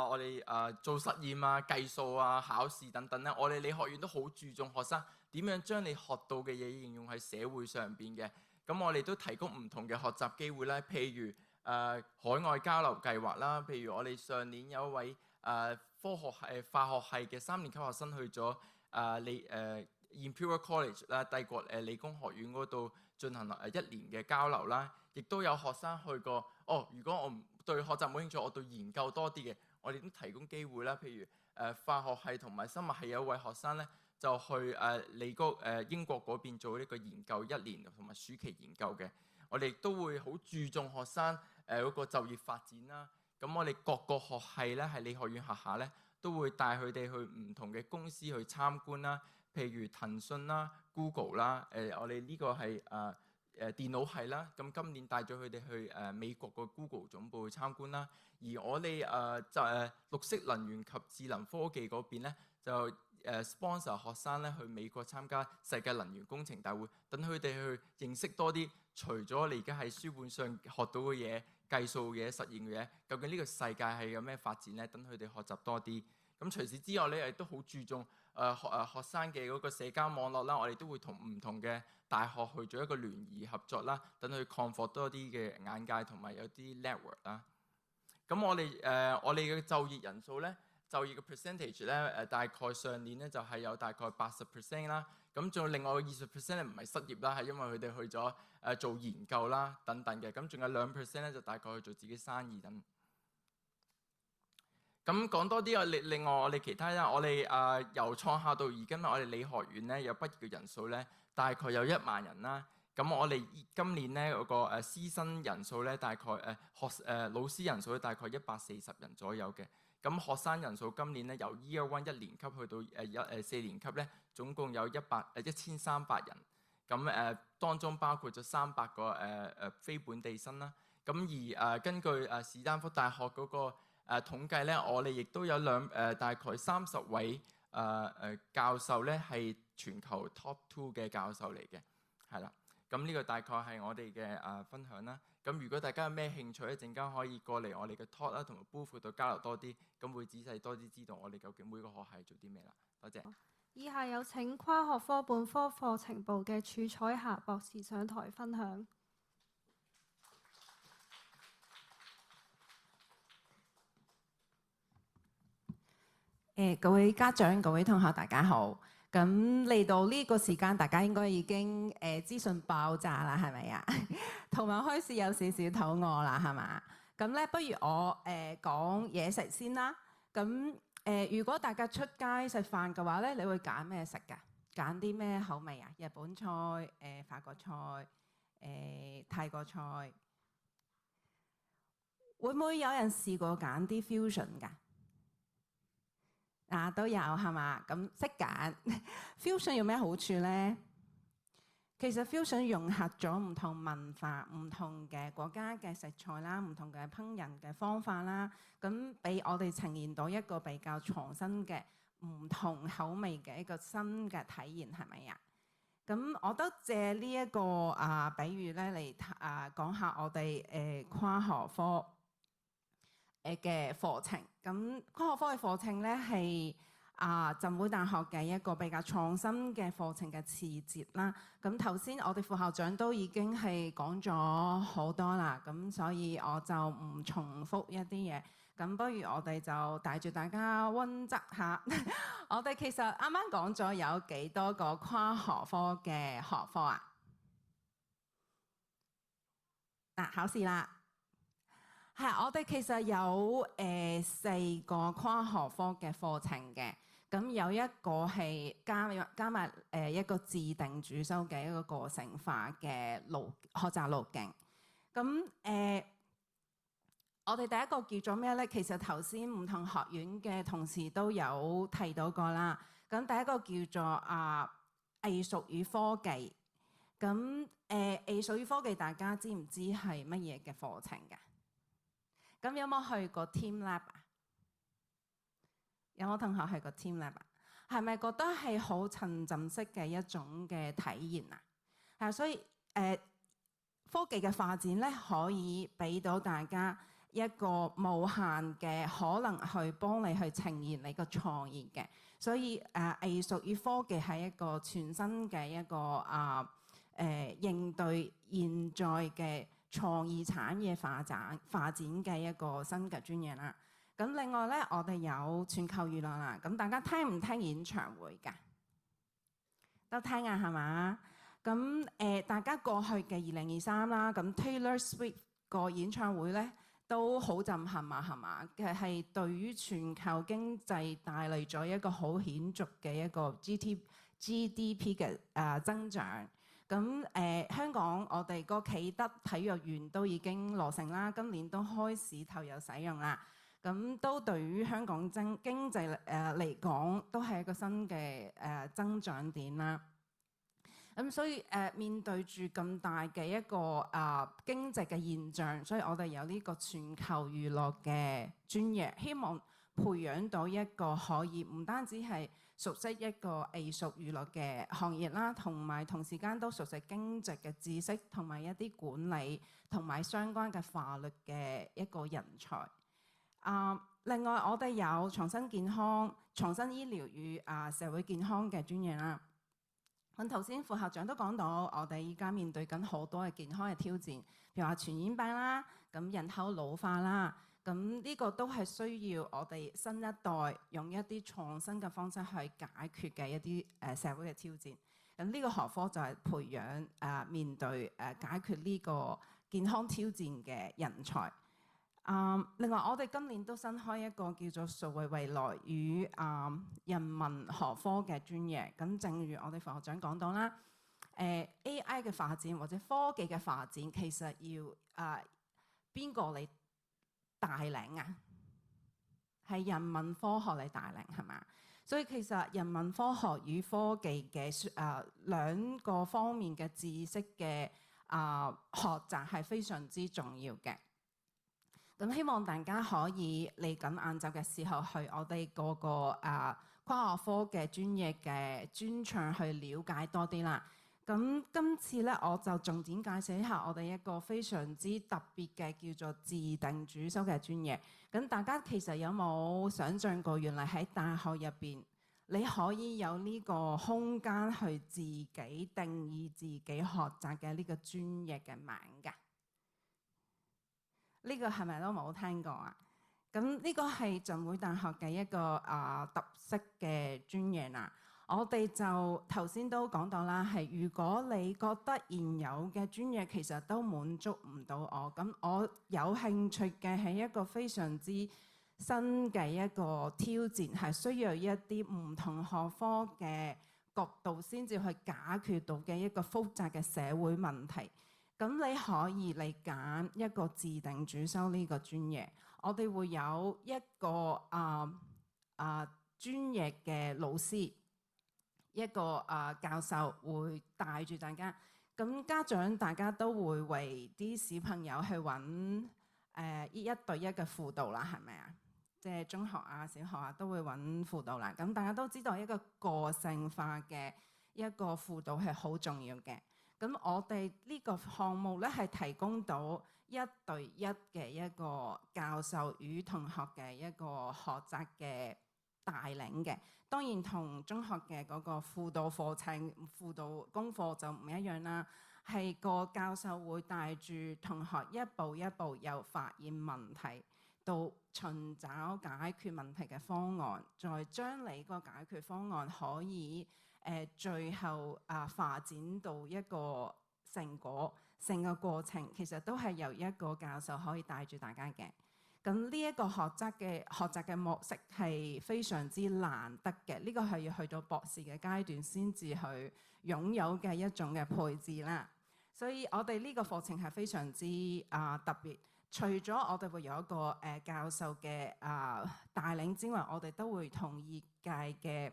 我哋做實驗啊、計數啊、考試等等咧，我哋理學院都好注重學生點樣將你學到嘅嘢應用喺社會上邊嘅。咁我哋都提供唔同嘅學習機會啦，譬如海外交流計劃啦，譬如我哋上年有一位化學系嘅3年級學生去咗Imperial College 啦，帝國理工學院嗰度進行1年嘅交流啦，亦都有學生去過。如果我唔對學習冇興趣，我對研究多啲嘅，我哋都提供機會啦。譬如化學系同埋生物系有一位學生咧，就去英國嗰邊做呢個研究1年同埋暑期研究嘅。我哋都會好注重學生嗰個就業發展啦。咁我哋各個學系咧喺理學院轄下咧，都會帶佢哋去唔同嘅公司去參觀啦。譬如騰訊啦、Google 啦，我哋呢個係電腦系啦。咁今年帶咗佢哋去美國個 Google 總部去參觀啦。而我哋就綠色能源及智能科技嗰邊咧，就sponsor 學生咧去美國參加世界能源工程大會，等佢哋去認識多啲。除咗你而家喺書本上學到嘅嘢、計數嘅嘢、實驗嘅嘢，究竟呢個世界係有咩發展咧？等佢哋學習多啲。咁除此之外咧，亦都好注重學生嘅嗰個社交網絡啦。我哋都會同唔同嘅大學去做一個聯誼合作啦，等佢擴闊多啲嘅眼界同埋有啲 network 啦。咁我哋嘅就業人數咧，就業嘅 percentage 咧，大概上年咧就係有大概80% 啦。咁仲有另外嘅20% 唔係失業啦，係因為佢哋去咗做研究啦等等嘅。咁仲有2%咧就大概去做自己生意等。咁講多啲另外我哋其他咧，我哋由創校到而今我哋理學院咧有畢業嘅人數咧大概有1萬人啦。咁我哋今年咧嗰個師生人數咧大概老師人數咧大概140人左右嘅。咁學生人數今年咧由 Year 1 1年級去到4年級咧，總共有1300人。咁當中包括咗300個非本地生啦。咁而根據史丹福大學嗰個統計咧，我哋亦都有大概30位教授咧係全球 Top 2嘅教授嚟嘅，係啦。咁呢個大概係我哋嘅分享啦。咁如果大家有咩興趣，一陣間可以過嚟我哋嘅 talk 啦，同埋 booth 度交流多啲，咁會仔細多啲知道我哋究竟每個學系做啲咩啦。多謝。以下有請跨學科本科課程部嘅儲彩霞博士上台分享。各位家長、各位同學，大家好。咁嚟到呢個時間，大家應該已經資訊爆炸啦，係咪啊？同埋開始有少少肚餓啦，係嘛？咁咧，不如我講嘢食先啦。咁如果大家出街食飯嘅話咧，你會揀咩食㗎？揀啲咩口味啊？日本菜、法國菜、泰國菜，會唔會有人試過揀啲 fusion 㗎？都有係嘛？咁識揀 fusion 有咩好處咧？其實 fusion 融合咗唔同文化、唔同嘅國家嘅食材啦、唔同嘅烹飪嘅方法啦，咁俾我哋呈現到一個比較創新嘅唔同口味嘅一個新嘅體驗，係咪啊？咁我都借呢一個比喻咧嚟講下我哋跨學科嘅課程。咁跨學科嘅課程咧係浸會大學嘅一個比較創新嘅課程嘅次節啦。咁頭先我哋副校長都已經係講咗好多啦，咁所以我就唔重複一啲嘢。咁不如我哋就帶住大家溫習下。我哋其實啱啱講咗有幾多個跨學科嘅學科啊？考試啦。係，我哋其實有4個跨學科嘅課程嘅，咁有一個係加埋一個自定主修嘅一個個性化嘅學習路徑。咁我哋第一個叫做咩咧？其實頭先唔同學院嘅同事都有提到過啦。咁第一個叫做藝術與科技。咁藝術與科技，大家知唔知係乜嘢嘅課程㗎？咁有冇去過 Team Lab 啊？有冇同學去過 Team Lab 啊？係咪覺得係好沉浸式嘅一種嘅體驗啊？所以科技嘅發展咧，可以俾到大家一個無限嘅可能去幫你去呈現你個創意嘅。所以藝術與科技係一個全新嘅一個應對現在嘅創意產業發展嘅一個新嘅專業啦。咁另外咧，我哋有全球娛樂啦。咁大家聽唔聽演唱會㗎？都聽啊，係嘛？咁大家過去嘅2023啦，咁 Taylor Swift 個演唱會咧都好震撼啊，係嘛？係對於全球經濟帶嚟咗一個好顯著嘅一個 GDP 嘅增長。咁香港我哋個啟德體育園都已經落成啦，今年都開始投入使用啦。咁都對於香港經濟嚟講，都係一個新嘅增長點啦。咁所以面對住咁大嘅一個經濟嘅現象，所以我哋有呢個全球娛樂嘅專業，希望培養到一個可以唔單止係熟悉一個藝術娛樂嘅行業啦，同時間都熟悉經濟嘅知識，同埋一啲管理同埋相關嘅法律嘅一個人才。另外我哋有創新健康、創新醫療與社會健康嘅專業啦。咁頭先副校長都講到，我哋依家面對緊好多嘅健康嘅挑戰，譬如話傳染病啦，咁人口老化啦。咁呢個都係需要我哋新一代用一啲創新嘅方式去解決嘅一啲社會嘅挑戰。咁呢個學科就係培養面對解決呢個健康挑戰嘅人才。另外我哋今年都新開一個叫做數位未來與人文學科嘅專業。咁正如我哋副學長講到啦，AI 嘅發展或者科技嘅發展，其實要邊個嚟帶領啊？係人文科學嚟帶領係嘛？所以其實人文科學與科技嘅兩個方面嘅知識嘅學習係非常之重要嘅。咁希望大家可以嚟緊晏晝嘅時候去我哋嗰個跨學科嘅專業嘅專場去了解多啲啦。咁今次咧我就重點介紹一下我哋一個非常之特別嘅叫做自定主修嘅專業。咁大家其實有冇想像過，原來喺大學入邊你可以有呢個空間去自己定義自己學習嘅呢個專業嘅名㗎？呢個係咪都冇聽過啊？咁呢個係浸會大學嘅一個特色嘅專業啦。我哋就頭先都講到啦，係如果你覺得現有嘅專業其實都滿足唔到我，咁我有興趣嘅係一個非常之新嘅一個挑戰，係需要一啲唔同學科嘅角度先至去解決到嘅一個複雜嘅社會問題。咁你可以嚟揀一個自定主修呢個專業，我哋會有一個專業嘅老師，一個教授會帶住大家。咁家長大家都會為啲小朋友去揾一對一嘅輔導啦，係咪啊？即係中學啊、小學啊都會揾輔導啦。咁大家都知道一個個性化嘅一個輔導係好重要嘅。咁我哋呢個項目咧係提供到一對一嘅一個教授與同學嘅一個學習嘅帶領嘅。當然同中學嘅嗰個輔導課程、輔導功課就唔一樣啦，係個教授會帶住同學一步一步由發現問題到尋找解決問題嘅方案，再將你個解決方案可以最後發展到一個成果，成個過程其實都係由一個教授可以帶住大家嘅。咁呢一個學習嘅模式係非常之難得嘅，呢個係要去到博士嘅階段先至去擁有嘅一種嘅配置啦。所以我哋呢個課程係非常之特別。除咗我哋會有一個教授嘅帶領之外，我哋都會同業界嘅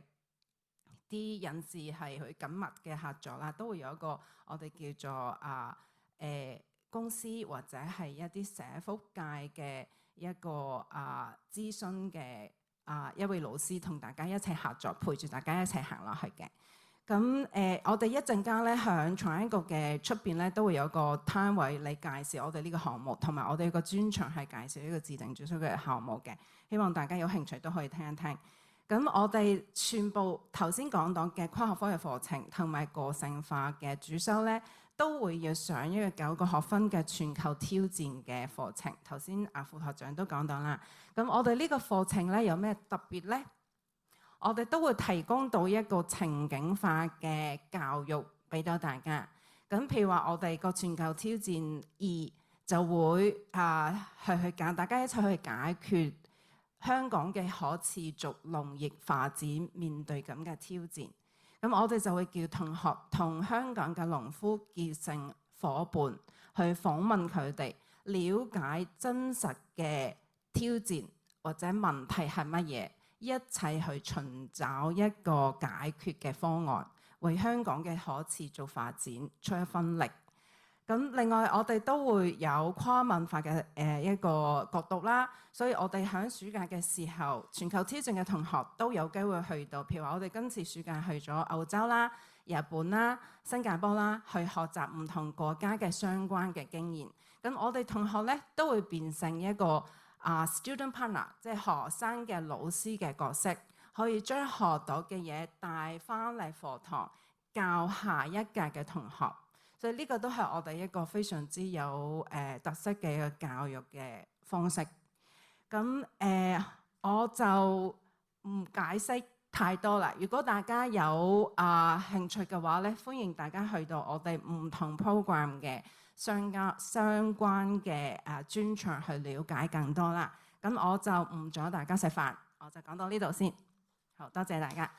啲人士係去緊密嘅合作啦，都會有一個我哋叫做公司或者係一啲社福界嘅一個諮詢嘅一位老師同大家一齊合作，陪住大家一齊行落去嘅。咁我哋一陣間咧響Triangle嘅出邊咧都會有個攤位嚟介紹我哋呢個項目，同埋我哋個專場係介紹呢個自定主修嘅項目嘅。希望大家有興趣都可以聽一聽。咁我哋全部頭先講到嘅跨學科嘅課程同埋個性化嘅主修咧，都會要上一個9個學分嘅全球挑戰嘅課程。頭先副學長都講到啦。咁我哋呢個課程咧有咩特別咧？我哋都會提供到一個情景化嘅教育俾到大家。咁譬如話，我哋個全球挑戰2就會去教大家一齊去解決香港嘅可持續農業發展面對咁嘅挑戰。咁我哋就會叫同學同香港嘅農夫結成夥伴，去訪問佢哋，了解真實嘅挑戰或者問題係乜嘢。一齊去尋找一個解決嘅方案，為香港嘅可持續發展出一分力。咁另外我哋都會有跨文化嘅一個角度啦，所以我哋喺暑假嘅時候，全球挑戰嘅同學都有機會去到，譬如話我哋今次暑假去咗歐洲啦、日本啦、新加坡啦，去學習唔同國家嘅相關嘅經驗。咁我哋同學咧都會變成一個student partner， 即係學生嘅老師嘅角色，可以將學到嘅嘢帶翻嚟課堂，教下一屆嘅同學。所以呢個都係我哋一個非常之有特色嘅一個教育嘅方式。咁我就唔解釋太多啦。如果大家有興趣嘅話咧，歡迎大家去到我哋唔同 program 嘅相關嘅專場去了解更多啦。咁我就唔阻大家食飯，我就講到呢度先。好多謝大家。